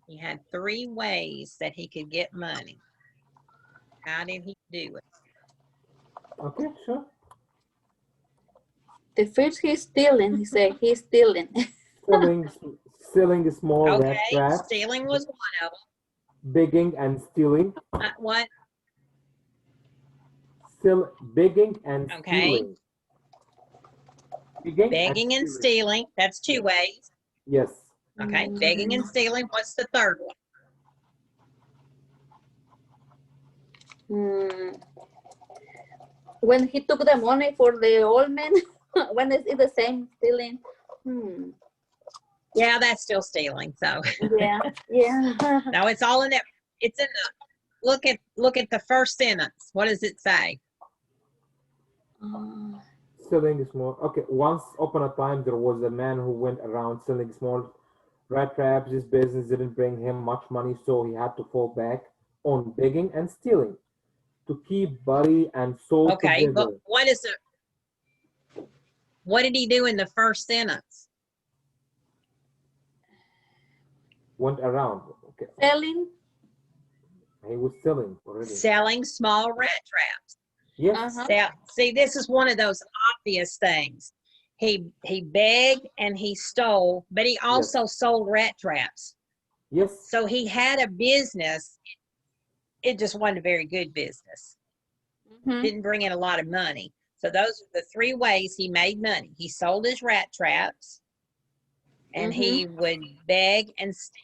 He had 3 ways that he could get money. How did he do it? Okay, sure. The first, he's stealing. He said he's stealing. Stealing small rat traps. Stealing was one of them. Begging and stealing. What? Still begging and stealing. Begging and stealing. That's 2 ways. Yes. Okay, begging and stealing. What's the third one? When he took the money for the old man, when is it the same stealing? Yeah, that's still stealing. So yeah. No, it's all in it. It's in the look at the first sentence. What does it say? Selling small. Okay, once upon a time there was a man who went around selling small rat traps. His business didn't bring him much money, so he had to fall back on begging and stealing to keep body and soul together. But what is it? What did he do in the first sentence? Went around. Okay. Selling. He was selling already. Selling small rat traps. Yes. See, this is one of those obvious things. He begged and he stole, but he also sold rat traps. Yes. So he had a business. It just wasn't a very good business. Didn't bring in a lot of money. So those are the 3 ways he made money. He sold his rat traps, and he would beg and steal.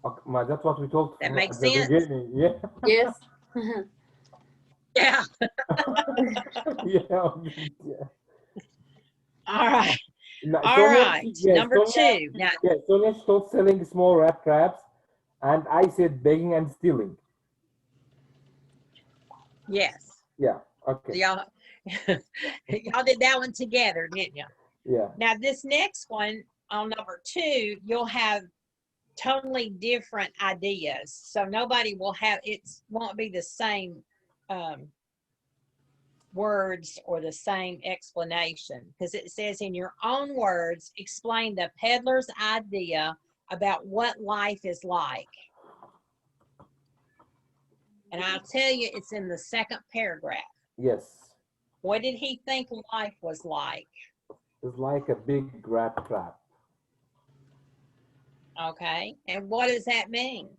Okay, that's what we told. That makes sense. Beginning. Yeah. Yes. Yeah. Yeah. All right. All Sonia, right. Number 2. Now, Sonia stopped selling small rat traps, and I said begging and stealing. Yes. Yeah. Okay. Y'all did that one together, didn't you? Yeah. Now this next one on number 2, you'll have totally different ideas. So nobody will have, it won't be the same words or the same explanation, because it says, in your own words, explain the peddler's idea about what life is like. And I'll tell you, it's in the second paragraph. Yes. What did he think life was like? It's like a big rat trap. Okay, and what does that mean?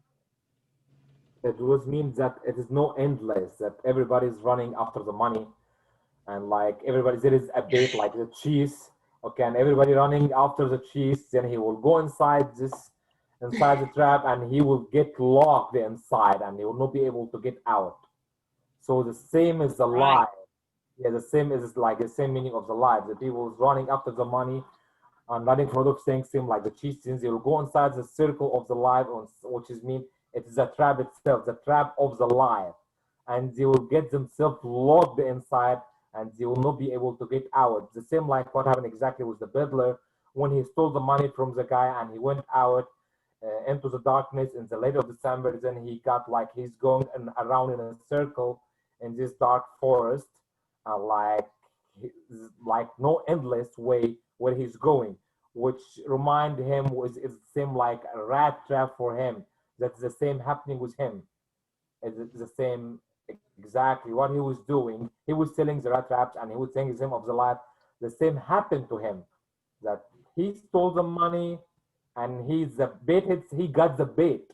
It was means that it is no endless, that everybody's running after the money, and like everybody, there is a bait like the cheese, okay, and everybody running after the cheese, then he will go inside the trap, and he will get locked inside, and he will not be able to get out. So the same is the Right. lie. Yeah, the same is like the same meaning of the life. The people is running after the money and running for a lot of things, seem like the cheese, since they will go inside the circle of the life, which is mean it is a trap itself, the trap of the life, and they will get themselves locked inside, and they will not be able to get out. The same like what happened exactly with the peddler when he stole the money from the guy and he went out into the darkness in the late of December. Then he got like he's going around in a circle in this dark forest, like no endless way where he's going, which remind him was it seemed like a rat trap for him. That's the same happening with him. It's the same exactly what he was doing. He was selling the rat traps and he was saying him of the life. The same happened to him. That he stole the money and he's the bait. He got the bait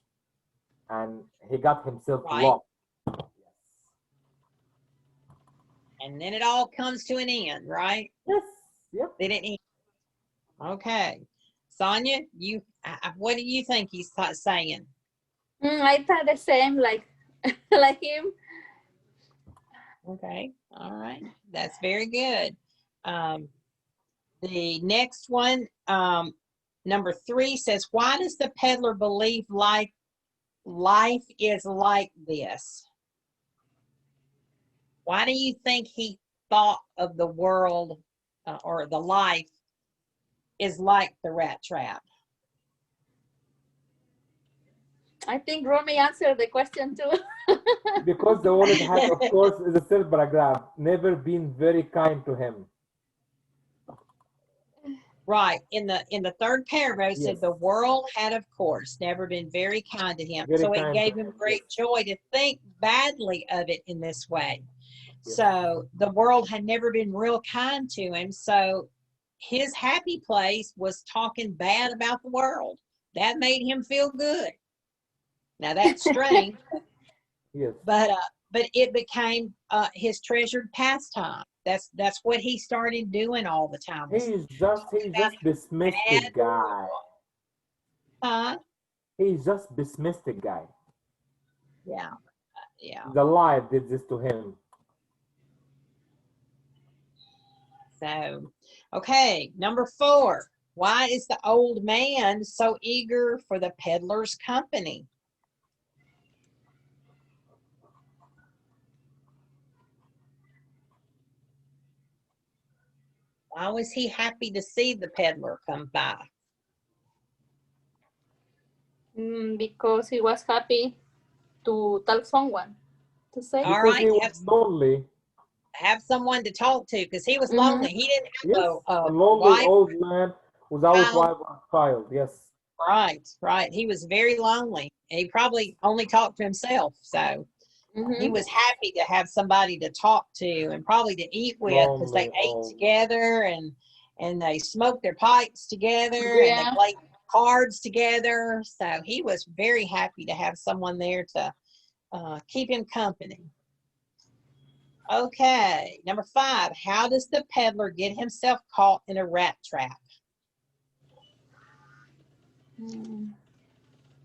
and he got himself Right. locked. And then it all comes to an end, right? Yes. Yep. They didn't end. Okay. Sonia, what do you think he's saying? I thought the same, like like him. Okay. All right. That's very good. The next one, number 3 says, why does the peddler believe life is like this? Why do you think he thought of the world or the life is like the rat trap? I think Romy answered the question too. Because the world has, of course, is a third paragraph, never been very kind to him. Right. In the third paragraph, it Yes. said the world had, of course, never been very kind to him. Very So it kind gave to him him, great yes. joy to think badly of it in this way. Yes. So the world had never been real kind to him. So his happy place was talking bad about the world. That made him feel good. Now that's strange, Yes. but it became his treasured pastime. That's what he started doing all the time. He's just pessimistic guy. He's just pessimistic guy. Yeah. Yeah. The life did this to him. So, okay, number 4. Why is the old man so eager for the peddler's company? Why was he happy to see the peddler come by? Because he was happy to tell someone to say. All Because right, he was lonely. have someone to talk to, because he was lonely. He didn't have Yes, a a lonely wife. old man without Child. wife or child. Yes. Right. He was very lonely. He probably only talked to himself. So he was happy to have somebody to talk to and probably to eat with, because they ate together and they smoked their pipes together and they played cards together. So he was very happy to have someone there to keep him company. Okay, number 5. How does the peddler get himself caught in a rat trap?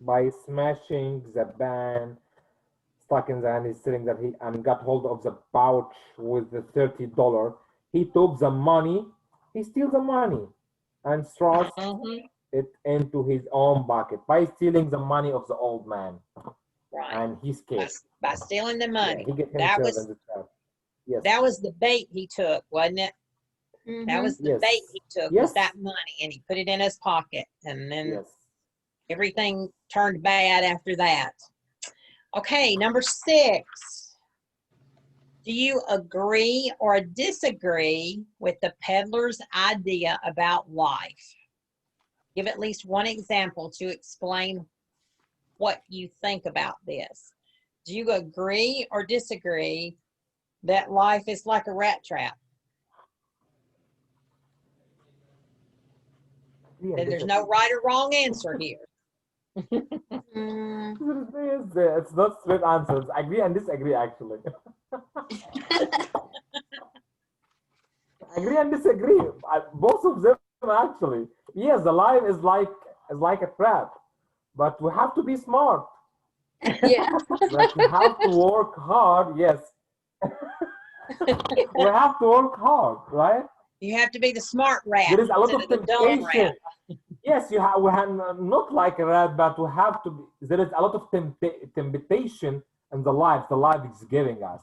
By smashing the ban stuck in the hand, he's saying that he and got hold of the pouch with the $30. He took the money, he steals the money and throws it into his own bucket by stealing the money of the old man. Right. And he escaped. By stealing the money. Yeah, he get that himself was in the trap. Yes. that was the bait he took, wasn't it? That was the bait he took, was that money, and he put it in his pocket, and then everything turned bad after that. Okay, number 6. Do you agree or disagree with the peddler's idea about life? Give at least one example to explain what you think about this. Do you agree or disagree that life is like a rat trap? And there's no right or wrong answer here. It's not straight answers. Agree and disagree, actually. Agree and disagree. Both of them, actually. Yes, the life is like a trap, but we have to be smart. Yeah. Like we have to work hard. Yes, we have to work hard, right? You have to be the smart rat There is a lot instead of of the dumb temptation. rat. Yes, we have not like a rat, but we have to be. There is a lot of temptation in the life. The life is giving us.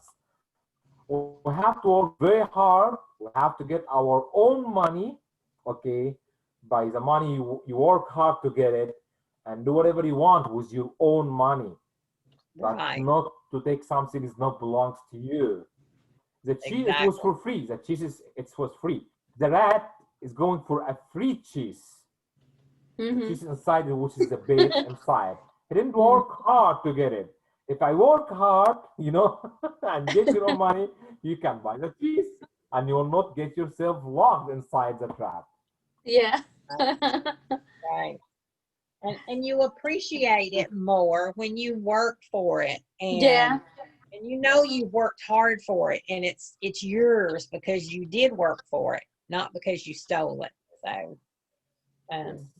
We have to work very hard. We have to get our own money. Okay, by the money you work hard to get it, and do whatever you want with your own money, but Right. not to take something that not belongs to you. The cheese, it was for free. The cheese it was free. The rat is going for a free cheese. Mm-hmm. Cheese inside, which is the bait inside. He didn't work hard to get it. If I work hard, and get your own money, you can buy the cheese, and you will not get yourself locked inside the trap. Yeah. Right. And you appreciate it more when you work for it, and Yeah. and you've worked hard for it, and it's yours because you did work for it, not because you stole it. So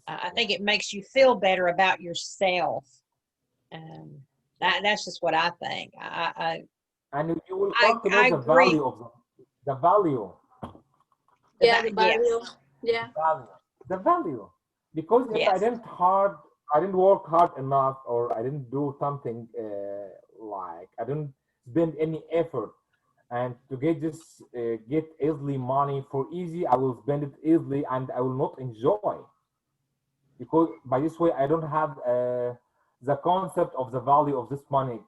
I think it makes you feel better about yourself. That's just what I think. And you will talk about the agree. value of the value. Yeah, the value. Yes. Yeah. The value. Because if I didn't work hard enough, or I didn't do something like I didn't spend any effort, and to get easily money for easy, I will spend it easily, and I will not enjoy. Because by this way, I don't have the concept of the value of this money.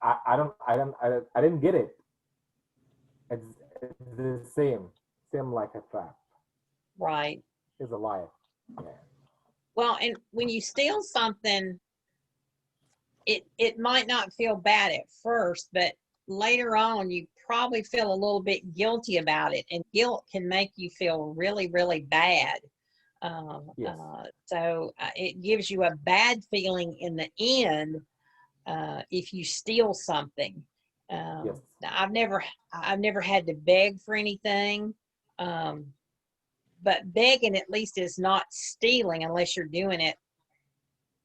I didn't get it. It's the same like a trap. Right. It's a life. Yeah. Well, and when you steal something, it might not feel bad at first, but later on you probably feel a little bit guilty about it, and guilt can make you feel really, really bad. Yes. So it gives you a bad feeling in the end if you steal something. Yes. I've never had to beg for anything, but begging at least is not stealing unless you're doing it.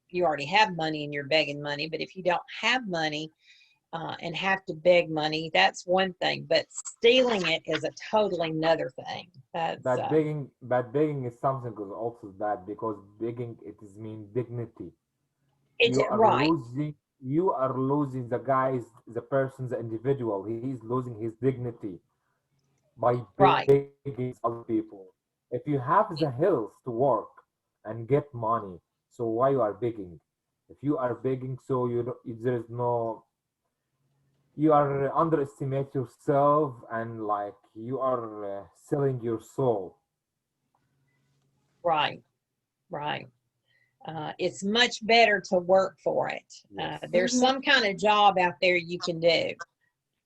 You already have money and you're begging money, but if you don't have money and have to beg money, that's one thing. But stealing it is a totally another thing. But begging is something is also bad, because begging, it is mean dignity. It's You are right. losing the person, the individual. He is losing his dignity by begging other people. If you have the health to work and get money, so why you are begging? If you are begging, so there is no, you are underestimate yourself, and like you are selling your soul. Right. It's much better to work for it. Yes. There's some kind of job out there you can do.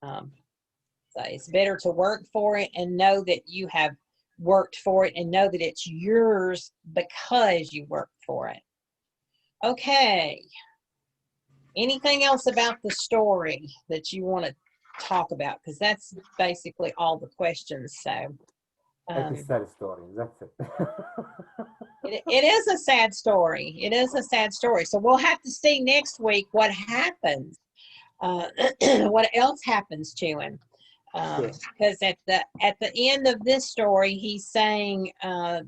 So it's better to work for it and know that you have worked for it, and know that it's yours because you worked for it. Okay. Anything else about the story that you want to talk about? Because that's basically all the questions. So It's a sad story. That's it. it is a sad story. It is a sad story. So we'll have to see next week what happens. What else happens to him? Because at the end of this story, he's saying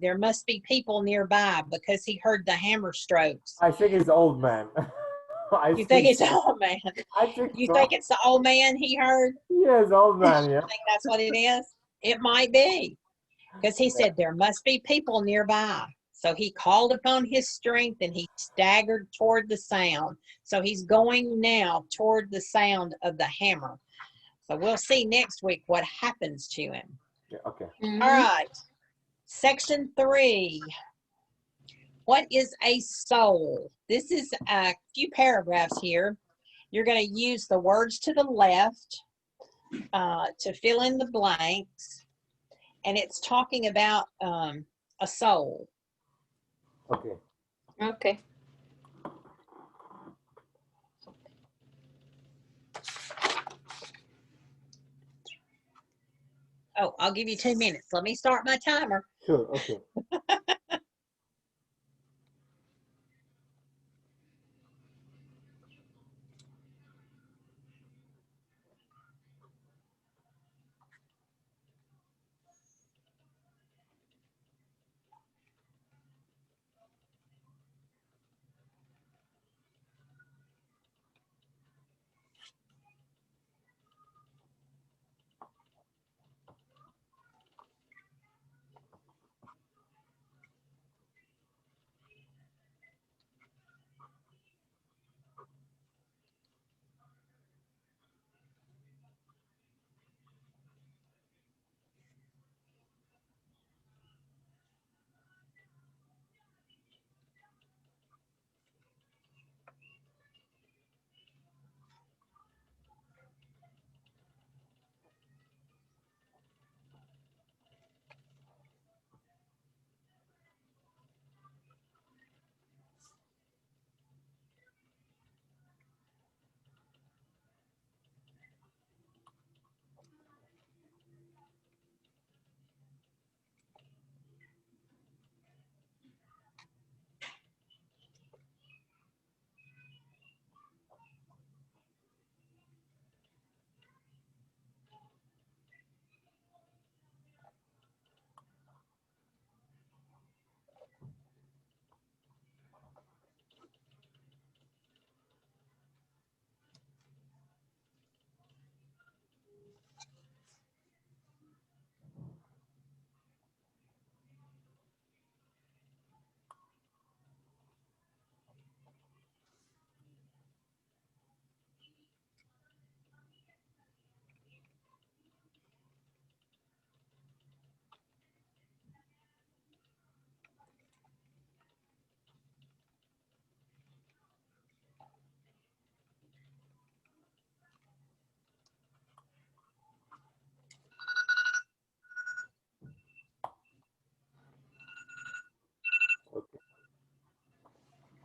there must be people nearby because he heard the hammer strokes. I think it's old man. You think it's the old man? I think you so. think it's the old man he heard? Yes, old man. Yeah. I think that's what it is. It might be, because he said there must be people nearby. So he called upon his strength and he staggered toward the sound. So he's going now toward the sound of the hammer. So we'll see next week what happens to him. Yeah, okay. Mhm. All right. Section 3. What is a soul? This is a few paragraphs here. You're going to use the words to the left to fill in the blanks. And it's talking about a soul. Okay. Okay. Oh, I'll give you 2 minutes. Let me start my timer. Sure. Okay. Okay.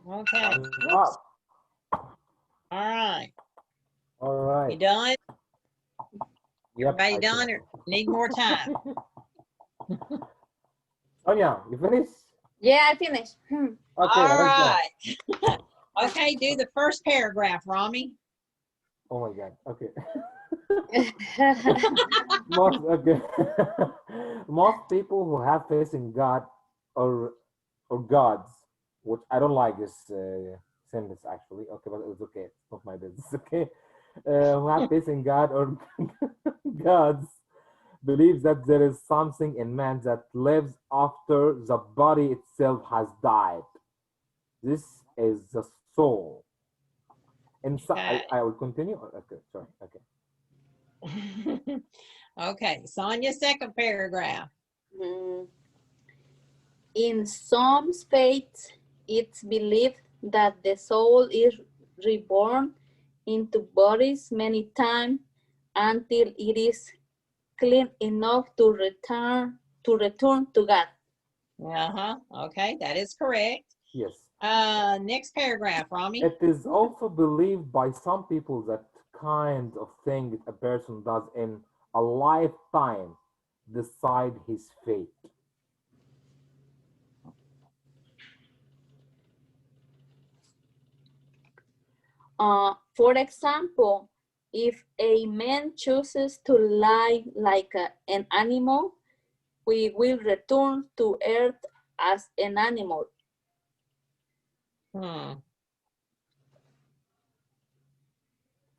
Okay. Thumbs Whoops. up. All right. All right. You done? Yep. Everybody I done think or need more time? so. Sonia, you finished? Yeah, I finished. Okay. All Let's go. right. Okay, do the first paragraph, Rami. Oh my God. Okay. Okay. Most people who have faith in God or gods, which I don't like this sentence actually. Okay, but it's okay. It's not my business. Okay. Who have faith in God or gods believes that there is something in man that lives after the body itself has died. This is the soul. And so Okay. I will continue. Okay, sorry. Okay. Okay, Sonia, second paragraph. Mm. In some faiths, it's believed that the soul is reborn into bodies many times until it is clean enough to return to God. Uh-huh. Okay, that is correct. Yes. Next paragraph, Rami. It is also believed by some people that kind of thing a person does in a lifetime decide his fate. For example, if a man chooses to lie like an animal, we will return to earth as an animal. Hmm.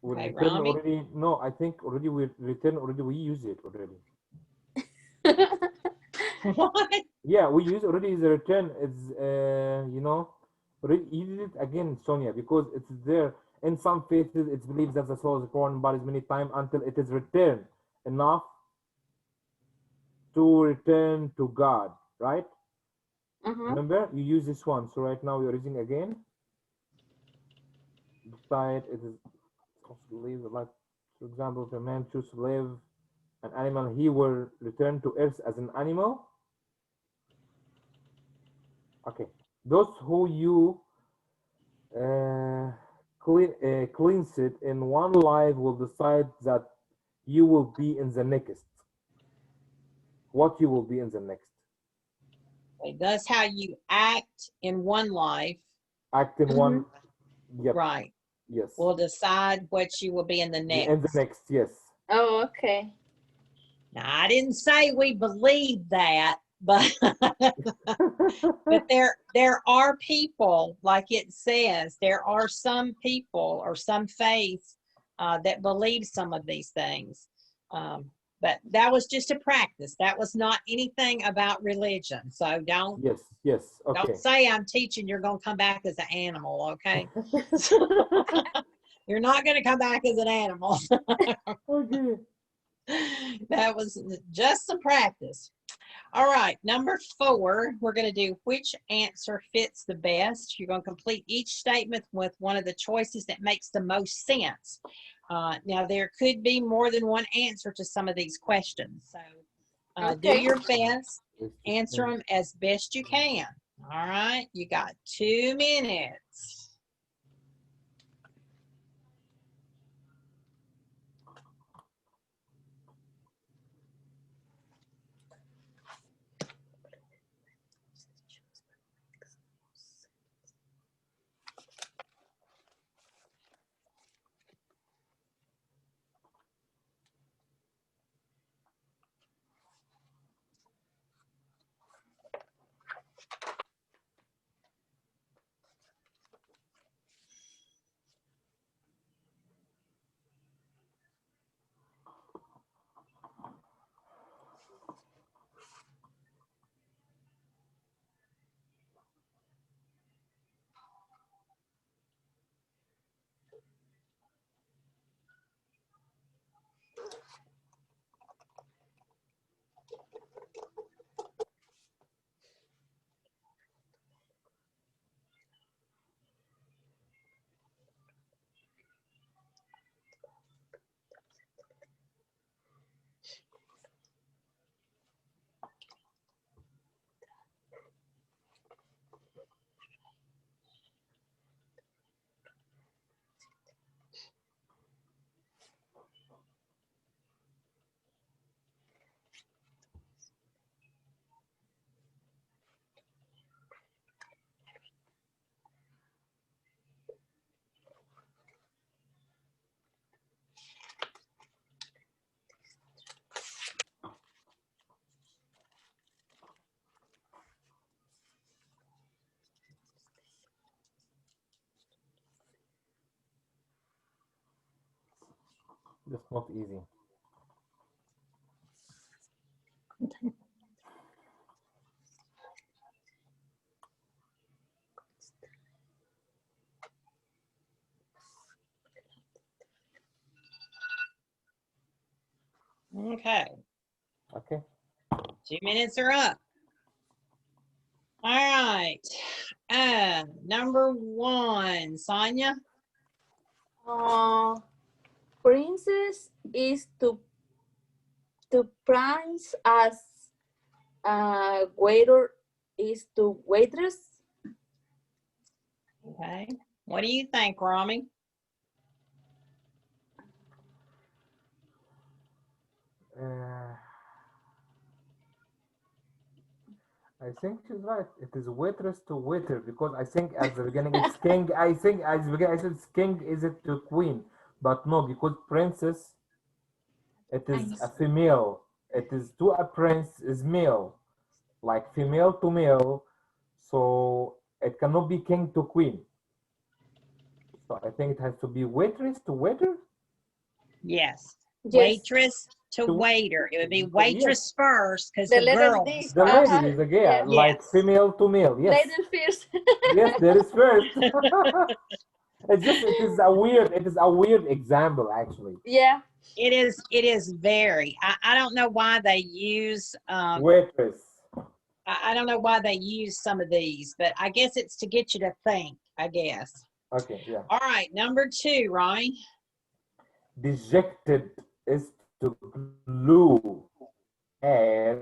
We Okay, return Rami. already. No, I think already we return already. We use it already. What? Yeah, we use already the return. It's already use it again, Sonia, because it's there. In some faiths, it's believed that the soul is born in bodies many times until it is returned enough to return to God, right? Remember, you use this one. So right now we are using again. Decide it is live like, for example, if a man chooses to live an animal, he will return to earth as an animal. Okay, those who you cleanse it in one life will decide that you will be in the next. What you will be in the next. Okay, that's how you act in one life. Act in one. Yep. Right. Yes. Will decide what you will be in the next. In the next, yes. Oh, okay. Now, I didn't say we believe that, but but there are people, like it says, there are some people or some faiths that believe some of these things. But that was just a practice. That was not anything about religion. So don't okay. Don't say I'm teaching you're going to come back as an animal, okay? You're not going to come back as an animal. Okay. That was just a practice. All right, number 4, we're going to do which answer fits the best. You're going to complete each statement with one of the choices that makes the most sense. Now, there could be more than one answer to some of these questions. So do your best. Answer them as best you can. All right, you got 2 minutes. That's not easy. Okay. Okay. 2 minutes are up. All right. Number 1, Sonia. Princess is to prince as waiter is to waitress. Okay. What do you think, Rami? I think she's right. It is waitress to waiter because I think at the beginning it's king. I think at the beginning I said it's king. Is it to queen? But no, because princess, it is a female. It is to a prince is male, like female to male. So it cannot be king to queen. So I think it has to be waitress to waiter. Yes. Waitress to waiter. It would be waitress first because the girls. The lady is a girl, like female to male. Yes. Ladies first. Yes, there is first. it is a weird example actually. Yeah. It is very. I don't know why they use Waitress. I don't know why they use some of these, but I guess it's to get you to think, I guess. Okay, yeah. All right, number 2, Ronnie. Dejected is to glue, as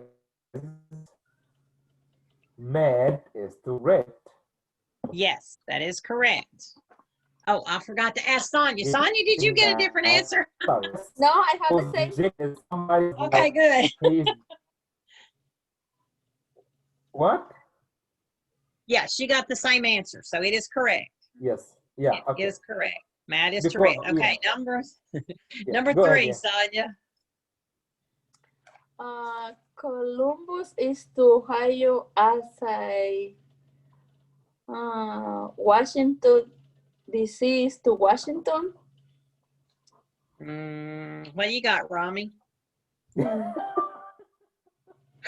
mad is to red. Yes, that is correct. Oh, I forgot to ask Sonia. Sonia, did you In get a different answer? No, I have the Because same. dejected is somebody Okay, like good. he's what? Yeah, she got the same answer, so it is correct. Yes. Yeah. It Okay. is correct. Mad is to Because red. Okay, yeah. number Go ahead, 3, yeah. Sonia. Columbus is to Ohio as a Washington DC is to Washington. What do you got, Rami?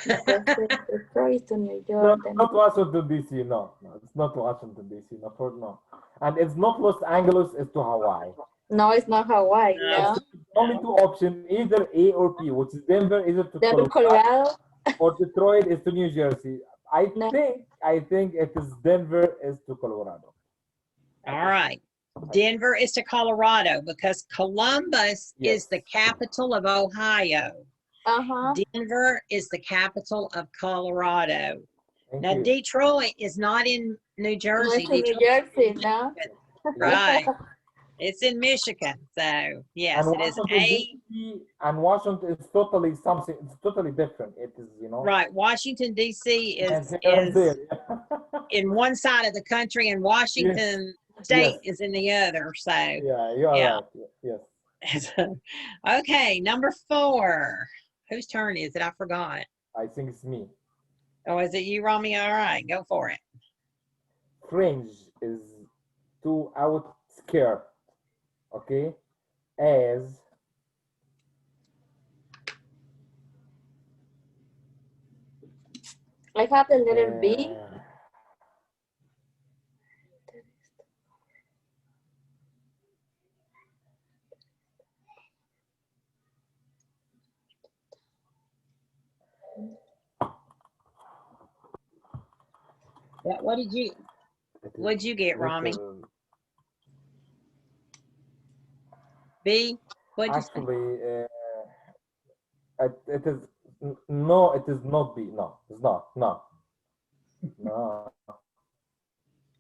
Detroit to New No, York. not Washington D.C. No, it's not Washington D.C. No, and it's not Los Angeles. It's to Hawaii. No, it's not Hawaii. No. Only 2 options, either A or B, which is Denver, either to Denver, Colorado. or Detroit is to New Jersey. No. I think it is Denver is to Colorado. All right. Denver is to Colorado because Columbus is the capital of Ohio. Denver is the capital of Colorado. Now, Detroit is not in New Jersey. New Jersey, no. Right. It's in Michigan. So, yes, and it is Washington, A. D.C. and Washington is totally something. It's totally different. It is, Right. Washington, D.C. is there. in one side of the country, and Washington State is in the other. So, yeah, you are right. Yes. Okay, number 4. Whose turn is it? I forgot. I think it's me. Oh, is it you, Rami? All right, go for it. Fringe is to outskirt, okay, as I have the letter B. Yeah, what did you get, Rami? B? What'd you say? Actually, it is no, it is not B. No, it's not. No.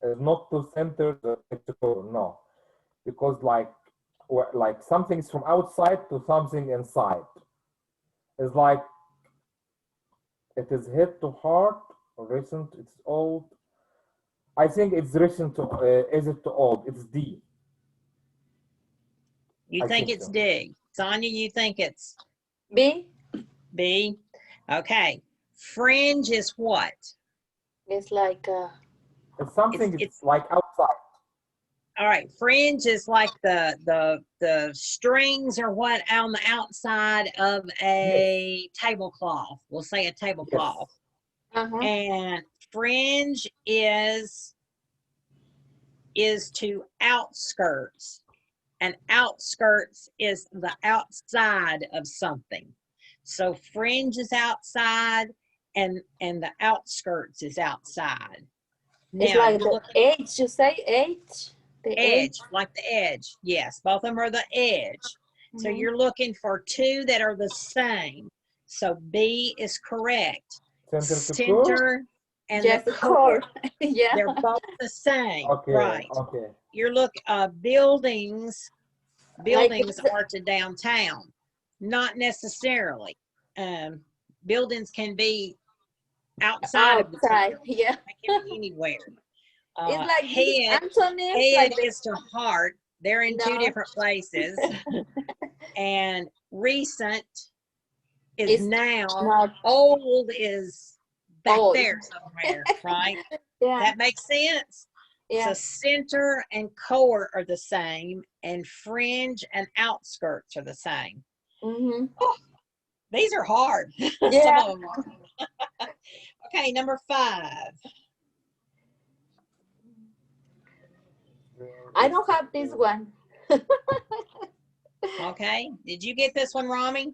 It's not to center the picture. No, because like something's from outside to something inside. It's like it is hit to heart, recent. It's old. I think it's recent to. Is it to old? It's D. You think it's D. Sonia, you think it's B? B? Okay. Fringe is what? It's like it's something it's like outside. All right. Fringe is like the strings or what on the outside of a tablecloth. We'll say a tablecloth. And fringe is to outskirts. And outskirts is the outside of something. So fringe is outside and the outskirts is outside. It's like the edge, you say edge? The edge, like the edge. Yes, both of them are the edge. So you're looking for 2 that are the same. So B is correct. Center and the core. Yeah. They're both the same. Okay, right. Okay. You're looking buildings are to downtown. Not necessarily. Buildings can be outside of the town. Yeah. They can be anywhere. It's like head is to heart. They're in 2 different places. And recent is now. Old is back there somewhere, right? Yeah. That makes sense? Yeah. So center and core are the same, and fringe and outskirts are the same. Oh, these are hard. Yeah. Some of them are. Okay, number 5. I don't have this one. Okay. Did you get this one, Rami?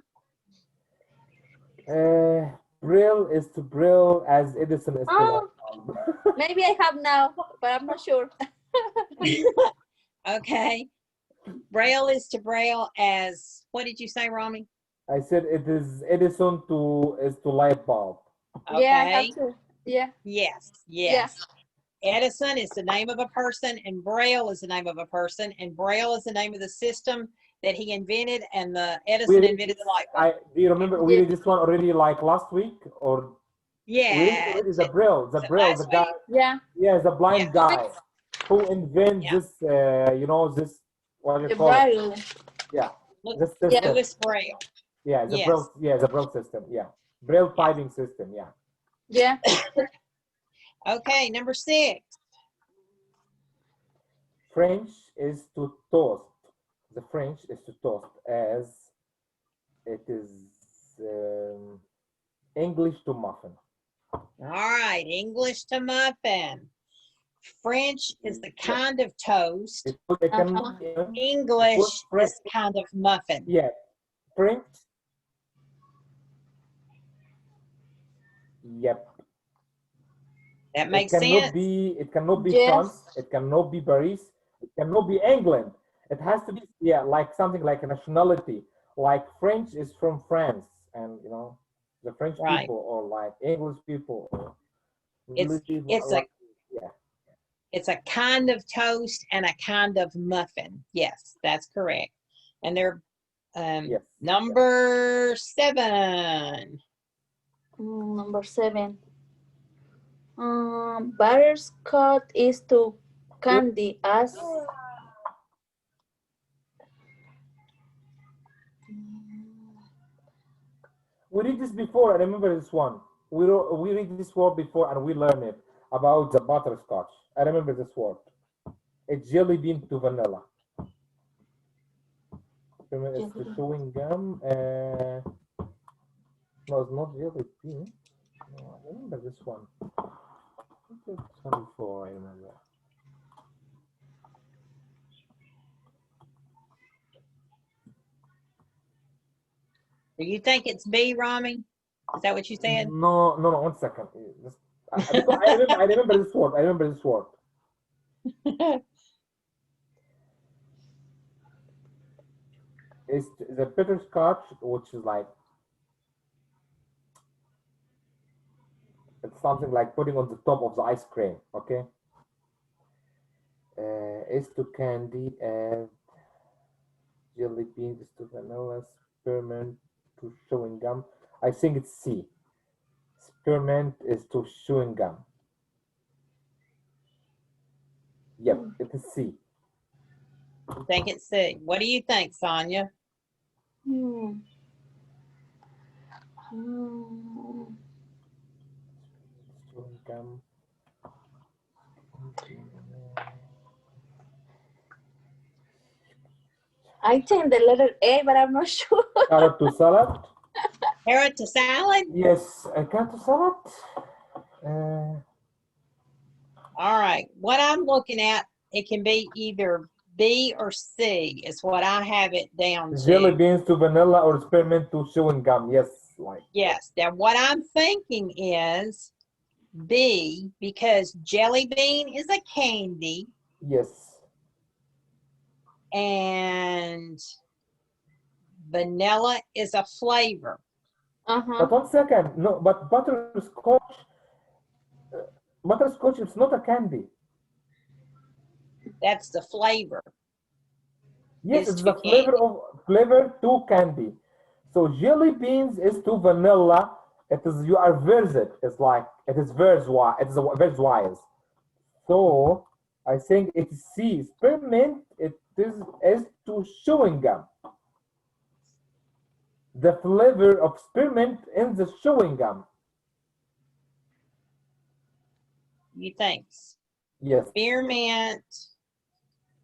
Brill is to brill as Edison is to light Oh, bulb. maybe I have now, but I'm not sure. Okay. Braille is to braille as, what did you say, Rami? I said it is Edison to light bulb. Yeah, I have Okay. to. Yeah, Yes, yeah. yes. Edison is the name of a person, and Braille is the name of a person, and Braille is the name of the system that he invented, and the Edison invented the light bulb. Do you remember we Yeah. read this one already like last week or we read Yeah. already the Brill, Was it last the guy, week? Yeah, yeah, the blind Yeah. guy who invents Yeah. this, you know, this, what do you the call it? Braille. Yeah, Look, this Yeah. system. Lewis Braille. Yeah, the Yes. Brill, yeah, the Brill system. Yeah, Brill typing system. Yeah. Yeah. Okay, number 6. French is to toast. The French is to toast as it is English to muffin. All right, English to muffin. French is the kind of toast. It can, English is kind of muffin. yeah, French. Yep. That makes it cannot sense. Be, it cannot be Yes. France. It cannot be Paris. It cannot be England. It has to be, yeah, like something like a nationality. Like French is from France, and you know, the French Right. people, or like English people, or It's English people, it's like, a yeah. it's a kind of toast and a kind of muffin. Yes, that's correct. And they're Yes. number 7. Number 7. Butterscotch is to candy as We read this before. I remember this one. We read this word before, and we learned it about the butterscotch. I remember this word. It's jelly bean to vanilla. It's the chewing gum. No, it's not jelly bean. No, I remember this one. This one before, I remember. Do you think it's B, Rami? Is that what you said? No, 1 second. I remember this word. I remember this word. It's the butterscotch, which is like, it's something like putting on the top of the ice cream. Okay. Is to candy and jelly beans to vanilla, spearmint to chewing gum. I think it's C. Spearmint is to chewing gum. Yep, it is C. You think it's C. What do you think, Sonia? Chewing gum. I think the letter A, but I'm not sure. Carrot to salad. Carrot to salad? Yes, a carrot to salad. All right. What I'm looking at, it can be either B or C is what I have it down to. Jelly beans to vanilla or spearmint to chewing gum. Yes, like. Yes. Now, what I'm thinking is B, because jelly bean is a candy. Yes. And vanilla is a flavor. But 1 second. No, but butterscotch is not a candy. That's the flavor. Yes, it's the flavor to candy. So jelly beans is to vanilla. It is, you are versed. It's like, it is verse wise. So I think it's C. Spearmint, it is to chewing gum. The flavor of spearmint in the chewing gum. You think? Yes. Spearmint,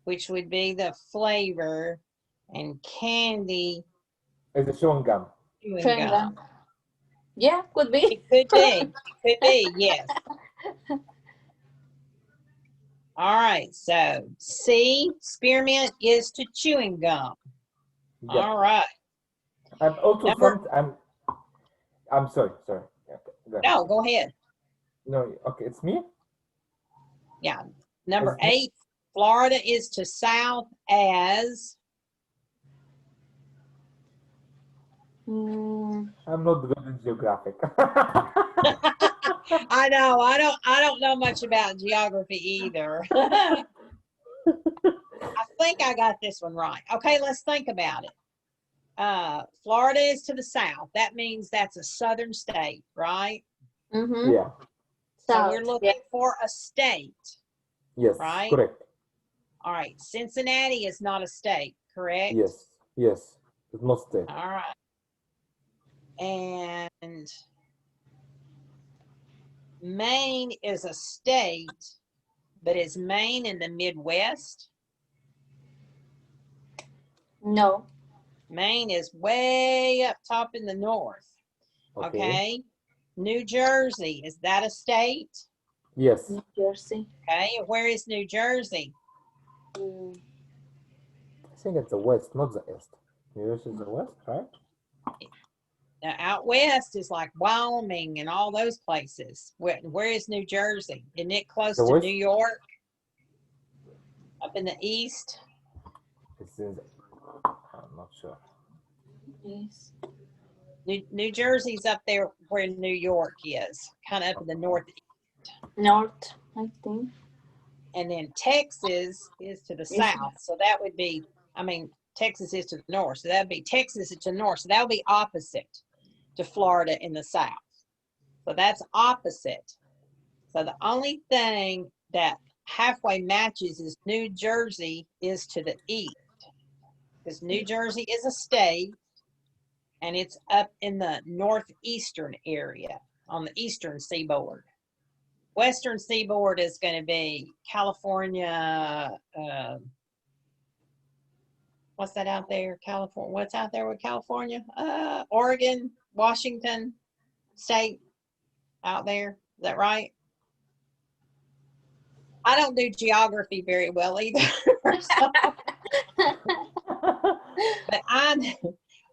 which would be the flavor, and candy is a chewing gum. Chewing gum. Yeah, could be. It could be. Could be, yes. All right, so C, spearmint is to chewing gum. Yep. All right. And also Number, I'm sorry. Okay, go ahead. no, go ahead. No, okay, it's me. Yeah. Number Is it 8, Florida is to south as. I'm not good in geographic. I know. I don't know much about geography either. I think I got this one right. Okay, let's think about it. Florida is to the south. That means that's a southern state, right? Mm-hmm. Yeah. So we're South. looking for a state, Yes. right? Correct. All right. Cincinnati is not a state, correct? Yes. Yes. It's not state. All right. And Maine is a state, but is Maine in the Midwest? No. Maine is way up top in the north. Okay. New Jersey, is that a state? Yes. New Jersey. Okay. Where is New Jersey? Mm, I think it's the west, not the east. New Jersey is the west, right? Now, out west is like Wyoming and all those places. Where is New Jersey? Isn't it close The to west? New York? Up in the east? It's in the, I'm not sure. yes. New Jersey's up there where New York is, kind of up in the northeast. North, I think. And then Texas is to the south. So that would be, I mean, Texas is to the north. So that would be Texas is to the north. So that would be opposite to Florida in the south. So that's opposite. So the only thing that halfway matches is New Jersey is to the east. Because New Jersey is a state and it's up in the northeastern area on the eastern seaboard. Western seaboard is going to be California. What's that out there? California. What's out there with California? Oregon, Washington State out there. Is that right? I don't do geography very well either. But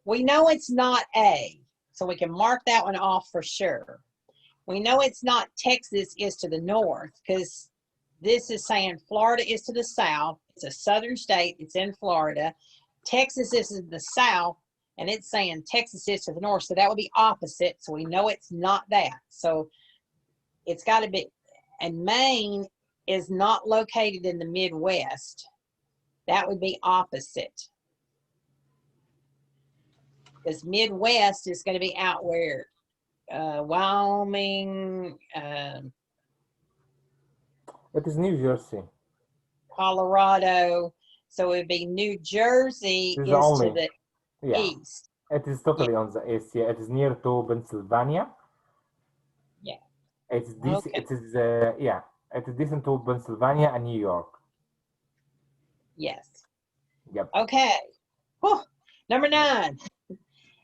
we know it's not A, so we can mark that one off for sure. We know it's not Texas is to the north because this is saying Florida is to the south. It's a southern state. It's in Florida. Texas is in the south, and it's saying Texas is to the north. So that would be opposite. So we know it's not that. So it's got to be, and Maine is not located in the Midwest. That would be opposite. Because Midwest is going to be out where Wyoming, It is New Jersey. Colorado. So it would be New Jersey It's is only, to the yeah. east. It is totally on the east. Yeah, it is near to Pennsylvania. Yeah. It's this. Okay. It is yeah. It is decent to Pennsylvania and New York. Yes. Yep. Okay. Whew. Number 9.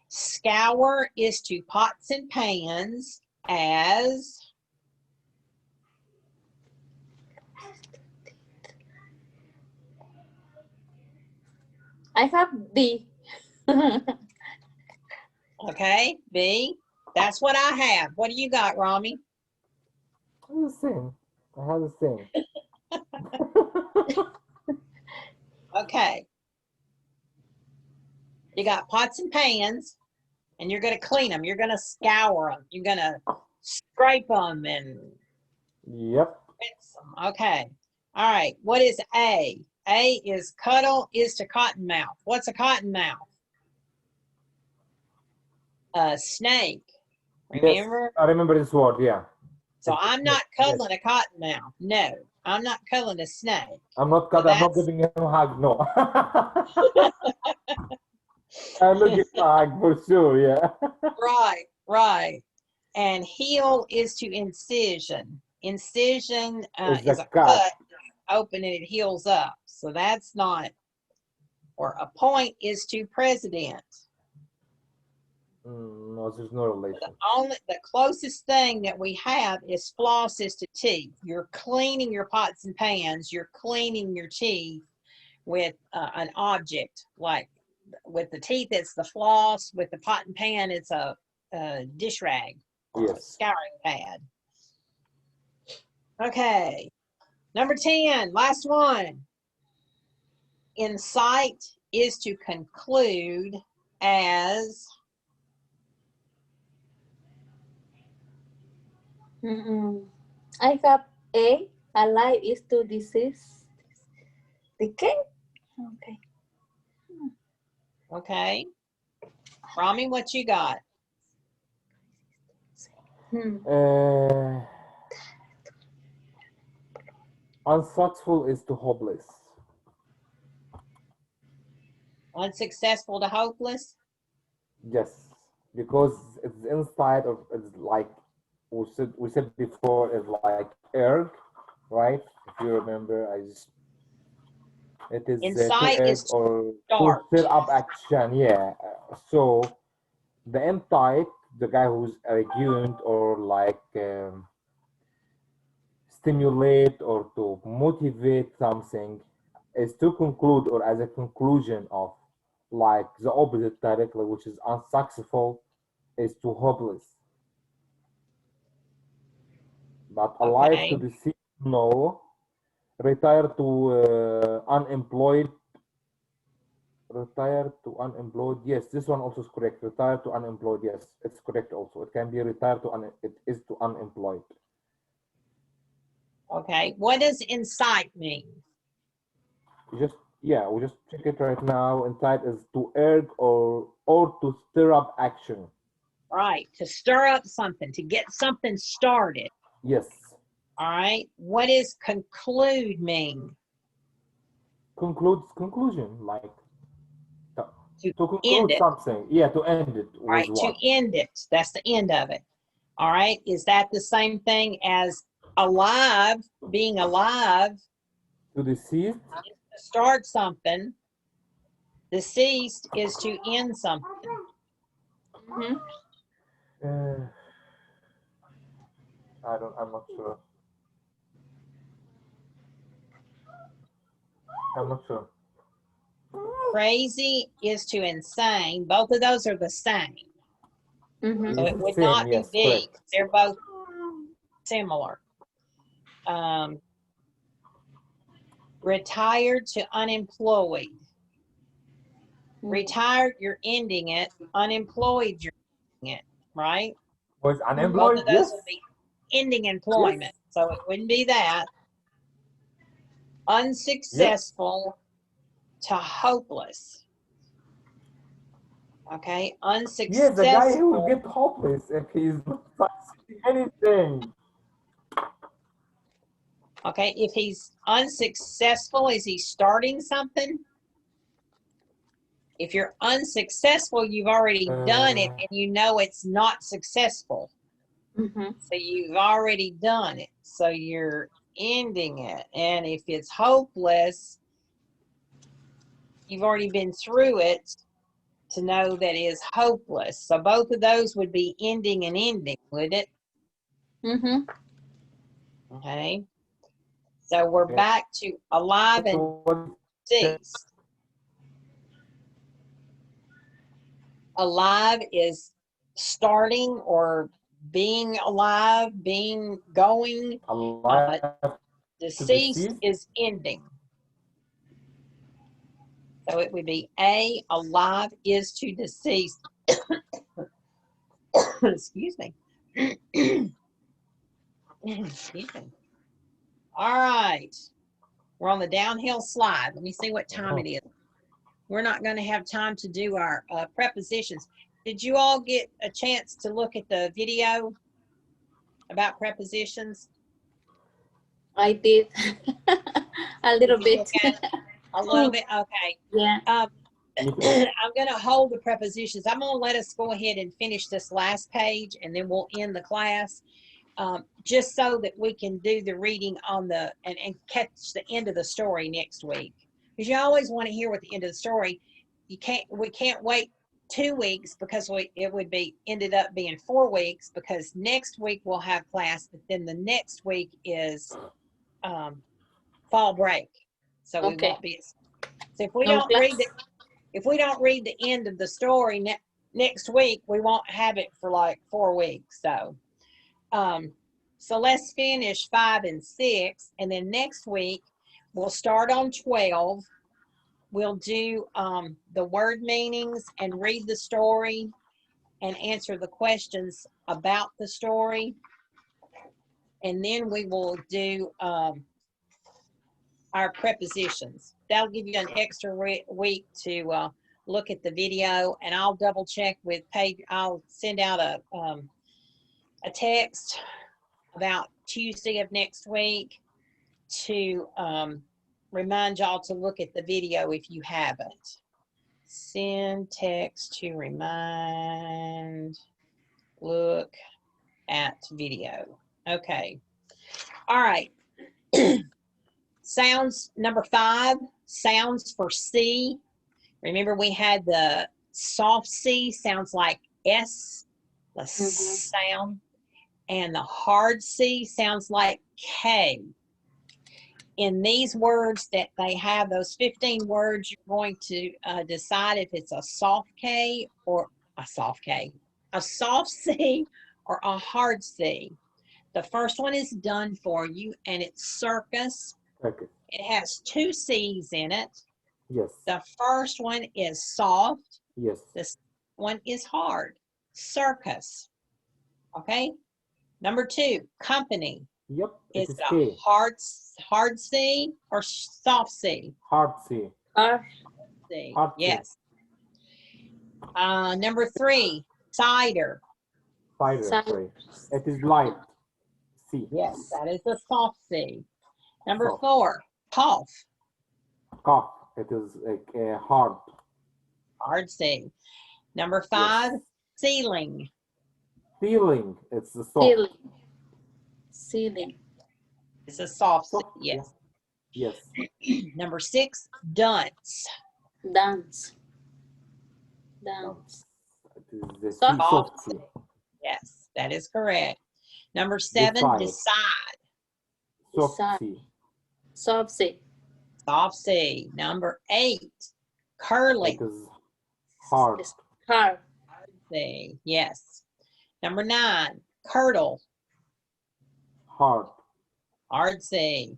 Scour is to pots and pans as. I have B. Okay, B. That's what I have. What do you got, Rami? I have the same. I have the same. Okay. You got pots and pans, and you're going to clean them. You're going to scour them. You're going to scrape them and Yep. rinse them. Okay. All right. What is A? A is cuddle is to cottonmouth. What's a cottonmouth? A snake. Remember? Yes, I remember this word. Yeah. So I'm not cuddling a cottonmouth. No, I'm not cuddling a snake. I'm not. So I'm not giving him a hug. No. I'm looking for a hug for sure. Yeah. Right. And heel is to incision. Incision It's is a a cut. cut, open and it heals up. So that's not. Or a point is to president. No, there's no relation. The closest thing that we have is floss is to teeth. You're cleaning your pots and pans. You're cleaning your teeth with an object. Like with the teeth, it's the floss. With the pot and pan, it's a dish rag or a Yes. scouring pad. Okay. Number 10, last one. Incite is to conclude as. I have A. Alive is to disease. ¿De qué? Okay. Okay. Rami, what you got? Unsuccessful is to hopeless. Unsuccessful to hopeless? Yes, because it's inside of, it's like we said before, is like erg, right? If you remember, it is Incite to erg is to or start. to set up action. Yeah. So the entite, the guy who's arguing or like stimulate or to motivate something, is to conclude or as a conclusion of, like the opposite directly, which is unsuccessful, is to hopeless. But alive to Okay. deceive, no. Retire to unemployed. Retire to unemployed. Yes, this one also is correct. Retire to unemployed. Yes, it's correct also. It can be retired to it is to unemployed. Okay. What does incite mean? We just check it right now. Incite is to urge or to stir up action. Right. To stir up something, to get something started. Yes. All right. What does conclude mean? Conclusion, like to conclude end it. something. Yeah, to end it. All right. To end it. That's the end of it. All right. Is that the same thing as alive, being alive? To deceased? To start something. Deceased is to end something. I'm not sure. I'm not sure. Crazy is to insane. Both of those are the same. So it would not be B. They're both similar. Retired to unemployed. Retired, you're ending it. Unemployed, you're ending it, right? Was unemployed? Both of those would be ending employment. Yes. So it wouldn't be that. Unsuccessful to hopeless. Okay, unsuccessful. Yes, the guy who will get hopeless if he's not succeeding anything. Okay, if he's unsuccessful, is he starting something? If you're unsuccessful, you've already done it and you know it's not successful. So you've already done it. So you're ending it. And if it's hopeless, you've already been through it to know that it is hopeless. So both of those would be ending and ending, would it? Okay. So we're back to alive and deceased. Alive is starting or being alive, going. Alive. Deceased is ending. So it would be A, alive is to deceased. Excuse me. Excuse me. All right. We're on the downhill slide. Let me see what time it is. We're not going to have time to do our prepositions. Did you all get a chance to look at the video about prepositions? I did. A little bit. A little bit? Okay. Yeah. I'm going to hold the prepositions. I'm going to let us go ahead and finish this last page, and then we'll end the class, just so that we can do the reading on the and catch the end of the story next week. Because you always want to hear what the end of the story. We can't wait 2 weeks because it would be ended up being 4 weeks because next week we'll have class, but then the next week is fall break, so we Okay. won't be. So if we No don't class. read the end of the story next week, we won't have it for like 4 weeks. So let's finish 5 and 6, and then next week we'll start on 12. We'll do the word meanings and read the story and answer the questions about the story. And then we will do our prepositions. That'll give you an extra week to look at the video, and I'll double check with Paige. I'll send out a text about Tuesday of next week to remind y'all to look at the video if you haven't. Send text to remind, look at video. Okay. All right. Sounds number 5, sounds for C. Remember we had the soft C sounds like S, the sound, and the hard C sounds like K. In these words that they have, those 15 words, you're going to decide if it's a soft K or a soft K, a soft C or a hard C. The first one is done for you, and it's circus. Okay. It has 2 C's in it. Yes. The first one is soft. Yes. This one is hard. Circus. Okay. Number 2, company. Yep. Is It is it K. a hard C or soft C? Hard C. Hard. C. Hard C. Yes. Number 3, cider. Cider. Sorry. It is light. C. Yes, that is a soft C. Number Soft. 4, cough. Cough. It is a hard. Hard C. Number 5, Yes. ceiling. Feeling. It's the soft. Ceiling. Ceiling. It's a soft C. Soft, Yes. Yes. Number 6, dunce. Dance. Dance. It is the C. Soft. Soft C. Yes, that is correct. Number 7, decide. Soft Decide. C. Soft C. Soft C. Number 8, curly. It is hard. It's hard. C. Yes. Number 9, curdle. Hard. Hard C.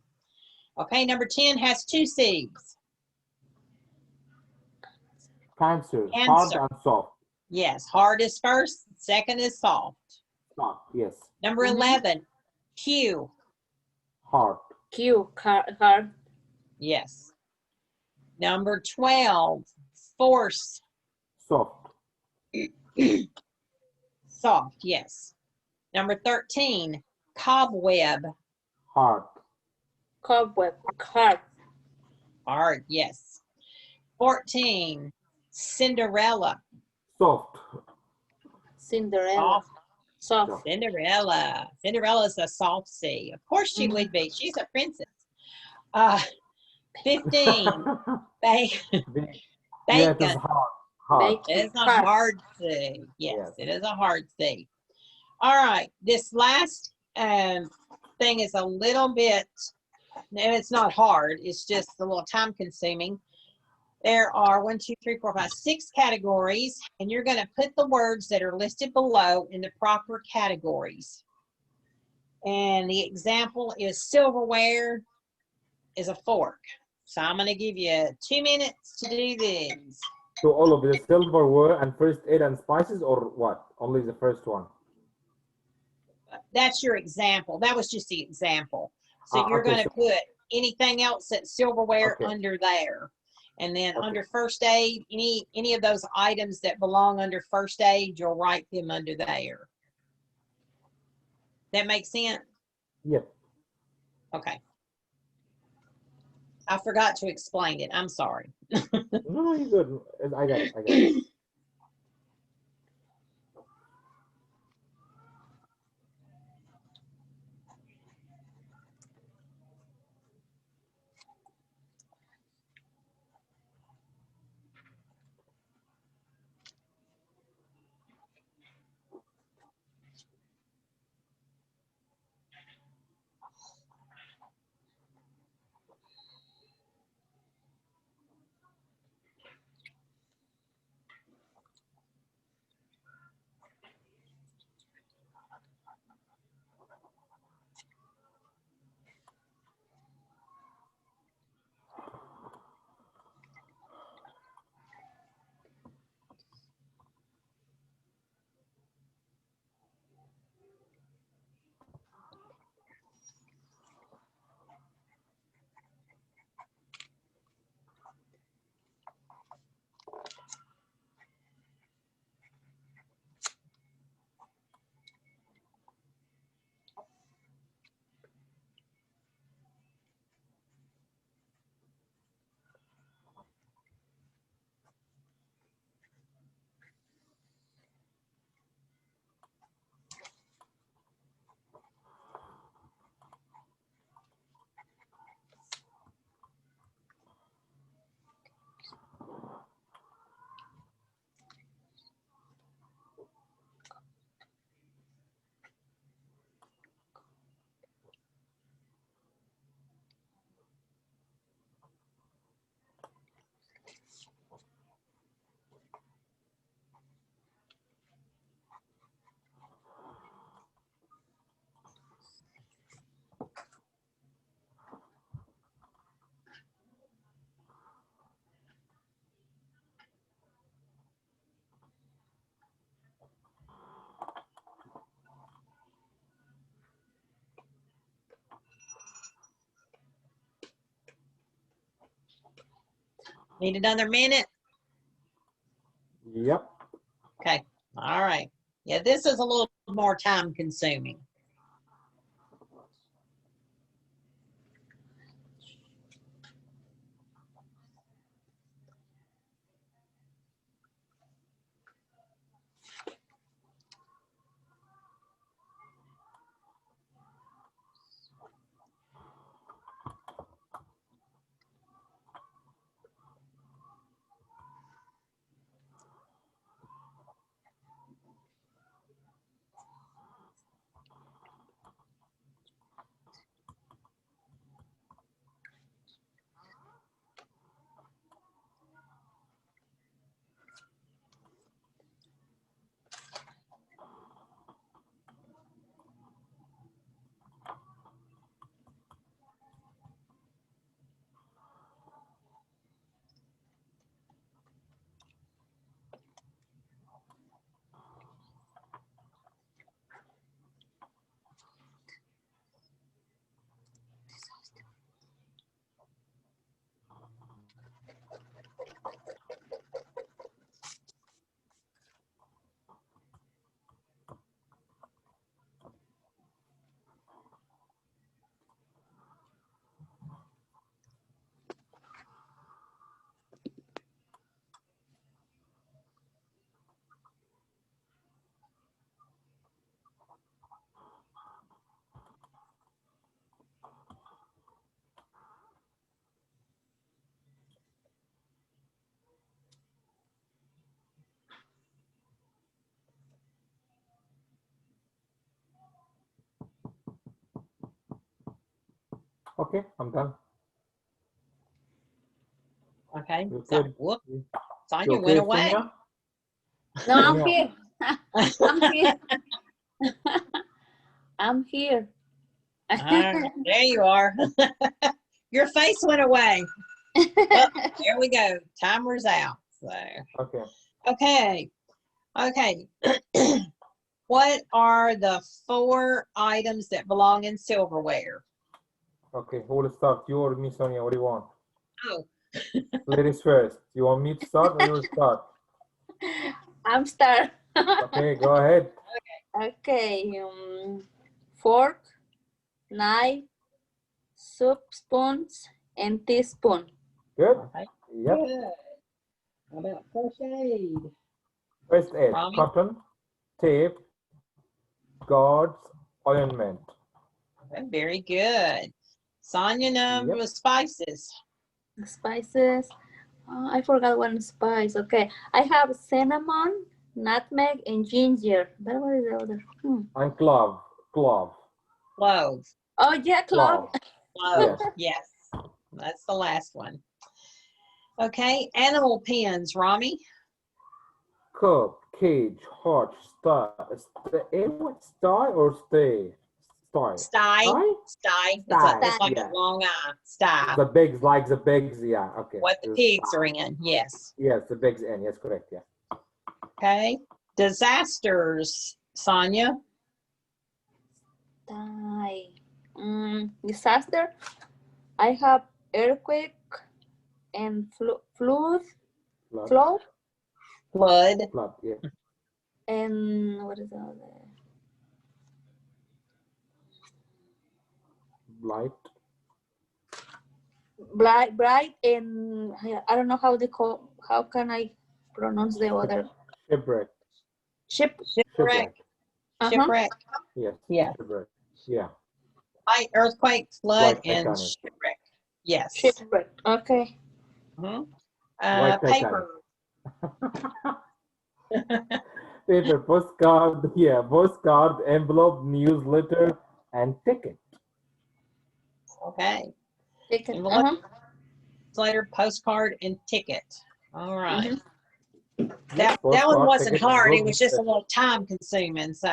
Okay, number 10 has 2 C's. Cancer. Cancer. Hard and soft. Yes, hard is first, second is soft. Soft. Yes. Number 11, Q. Hard. Q. Hard. Yes. Number 12, force. Soft. Soft, yes. Number 13, cobweb. Hard. Cobweb. Hard. Hard, yes. 14, Cinderella. Soft. Cinderella. Soft. Cinderella. Cinderella's a soft C. Of course she would be. She's a princess. 15, bacon. Yeah, it is hard. Hard. Bacon. It's a hard C. Yes, it is a hard C. All right, this last thing is a little bit, no, it's not hard. It's just a little time consuming. There are 6 categories, and you're going to put the words that are listed below in the proper categories. And the example is silverware is a fork. So I'm going to give you 2 minutes to do these. So all of the silverware and first aid and spices, or what? Only the first one? That's your example. That was just the example. So you're Okay, going to put anything else that's silverware under there. And then under first aid, any of those items that belong under first aid, you'll write them under there. That makes sense? Yep. Okay. I forgot to explain it. I'm sorry. No, you're good. I got it. I got it. Need another minute? Yep. Okay. All right. Yeah, this is a little more time consuming. Okay, I'm done. Okay. You So, good? whoop, You Sonia okay, went away. Sonia? No, I'm Sonia. here. I'm here. I'm here. All right, there you are. Your face went away. Well, there we go. Timer's out. So, Okay. okay. Okay. What are the 4 items that belong in silverware? Okay, who will start? You or me, Sonia? What do you want? Oh, Ladies first. You want me to start or you will start? I'm start. Okay, go ahead. Okay. Fork, knife, soup spoons, and teaspoon. Good? okay. Yep. Good. How about first aid? First aid, Rami? cotton, tape, gauze, ointment. Okay, very good. Sonia, number Yep. of spices. Spices. I forgot one spice. Okay. I have cinnamon, nutmeg, and ginger. But what is the other? And clove. Clove. Clove. Oh, yeah, clove. Clove. Yes. Yes. That's the last one. Okay. Animal pens, Rami. Cup, cage, hutch, sty or stay? Sty. Sty. Sty? Sty. Sty. It's like Yeah. a long eye. Sty. The pigs, like the pigs, yeah. Okay. What the The pigs sty. are in. Yes. Yes, the pigs in. Yes, correct. Yeah. Okay. Disasters, Sonia. Disaster. I have earthquake and flood, Flood. Flood. Flood. Yeah. and what is the other? Blight. Bright, and I don't know how they call. How can I pronounce the other? Shipwreck. Shipwreck. Shipwreck. Shipwreck. Yes. Yeah. Shipwreck. Yeah. Light, earthquake, flood, Like and Titanic. shipwreck. Yes. Shipwreck. Okay. Mhm. Like Paper. Paper, postcard, yeah, postcard, envelope, newsletter, and ticket. Okay. Ticket. Envelope, newsletter, postcard, and ticket. All right. That one Postcard, wasn't ticket, hard. It envelope, was just a newsletter. little time consuming. So,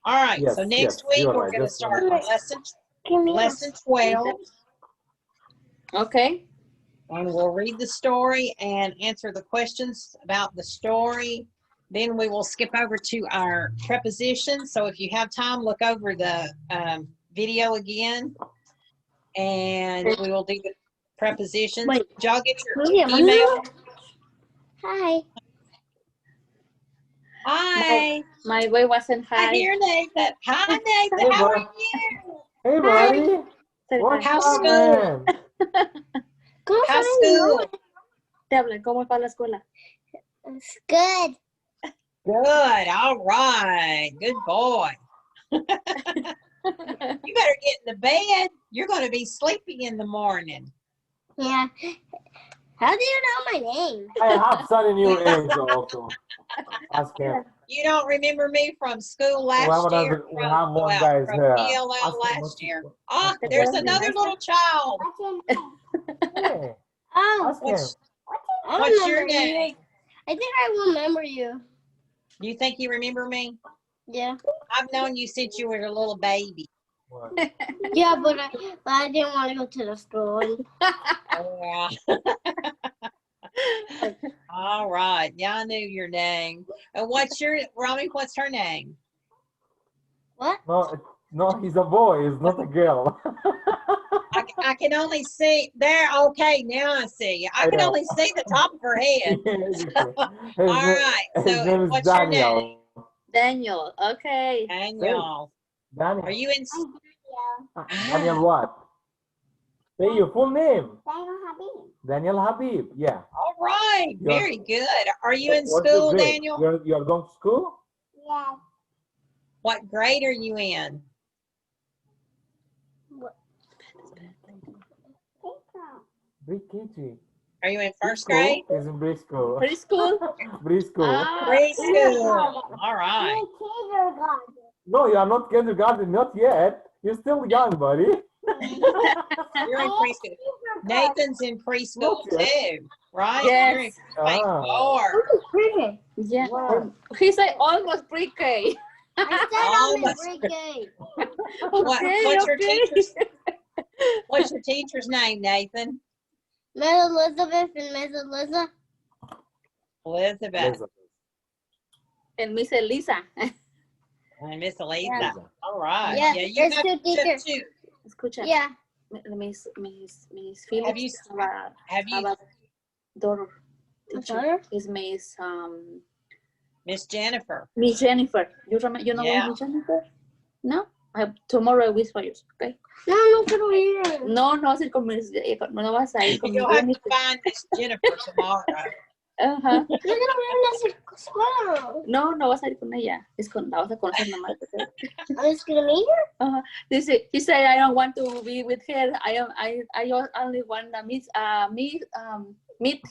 all right. So Yes, next yes, week you're we're right. going to Just start only lesson 12, Okay. and we'll read the story and answer the questions about the story. Then we will skip over to our prepositions. So if you have time, look over the video again, and we will do the prepositions. Wait. Did y'all get your William, email? Hi. Hi. My boy wasn't I high. hear Nathan. Hi, Nathan. Hey, How bud. are you? Hey, buddy. What's How's up, school? man? ¿Cómo How's saben mi school? nombre? Te hablan, ¿cómo fue la escuela? It's good. Good. All right. Good boy. You better get in the bed. You're going to be sleepy in the morning. Yeah. How do you know my name? I have son in your age also. Ask him. You don't remember me from school We have last year? another, we have one guy From here. ELL Ask him last what's year? his- Oh, ask him there's what's his another name. little child. Hey, Oh, ask him. What's, I what's your remember you. name? I think I remember you. You think you remember me? Yeah. I've known you since you were a little baby. What? Yeah, but I didn't want to go to the school. Oh, yeah. All right. Yeah, I knew your name. And what's your, Romy, what's her name? What? No, he's a boy. He's not a girl. I can only see there. Okay, now I see you. I can Yeah. only see the top of her head. All right. His So name is what's your name? Daniel. Daniel, okay. Daniel. Daniel. Are you in? Daniel what? Say your full name. Daniel Habib. Daniel Habib. Yeah. All right. You're- Very good. Are you in What's your school, grade? Daniel? You're going to school? Yeah. What grade are you in? Pre-KG. Are you in first grade? He's in preschool. Preschool? Preschool. Ah, Preschool. All right. Kindergarten. No, you are not kindergarten, not yet. You're still young, buddy. You're in preschool. Nathan's in preschool Not too, right? Yes. You're in grade Ah. 4. Pretty. yeah. Wow. He said almost pre-K. I said I'm in Almost. pre-K. What's your okay. teacher's What's your teacher's name, Nathan? Miss Elizabeth and Miss Eliza. Elizabeth Elizabeth. And Miss Elisa. and Miss Elisa. Yeah. All right. Yeah, you there's have two teachers. two. Escucha. Yeah. Miss Have you- Phyllis have Have you, a daughter. A Teacher. daughter? Is Miss Miss Jennifer? Miss Jennifer. You remember? You know Yeah. Miss Jennifer? No. Tomorrow I wish for you. Okay. No quiero ir. No, no vas a ir con Miss. No vas a ir con You'll Miss have to Jennifer. find Miss Jennifer tomorrow. Ajá. Yo quiero ir a la escuela. No, no vas a ir con ella. Es con la vas a conocer nomás. I'm just gonna meet her. He said I don't want to be with her. I only want to meet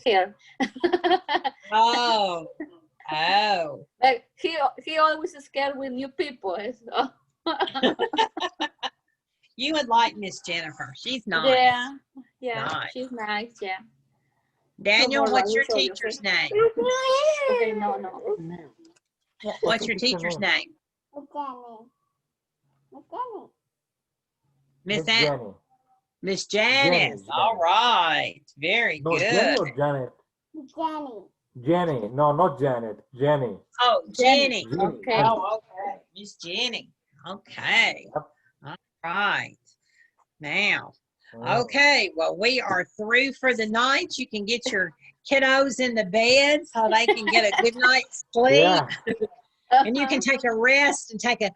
her. Oh. Oh. Like he always is scared with new people. So. You would like Miss Jennifer. She's nice. Yeah, Nice. she's nice. Yeah. Daniel, Tomorrow what's I your will show you, teacher's name? Okay, no. What's your teacher's name? Miss Jenny. Miss Jenny, Janice. All Jenny. right. Very No, Jenny good. or Janet? Jenny. Jenny. No, not Janet. Jenny. Oh, Jenny. Jenny. Okay. Oh, okay. Miss Jenny. Okay. Yep. All right. Now, Mm. okay. Well, we are through for the night. You can get your kiddos in the bed so they can get a good night's sleep. Yeah. And you can take a rest and take a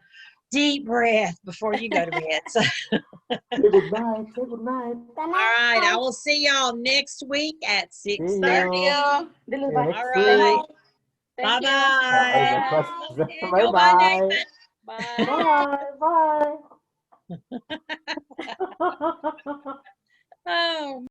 deep breath before you go to bed. So, Say good night. Say good night. all right. I will see y'all next week at 6:30. Thank you. See you next All week. right. Thank you. Bye-bye. Bye bye. Bye. Bye bye. Oh.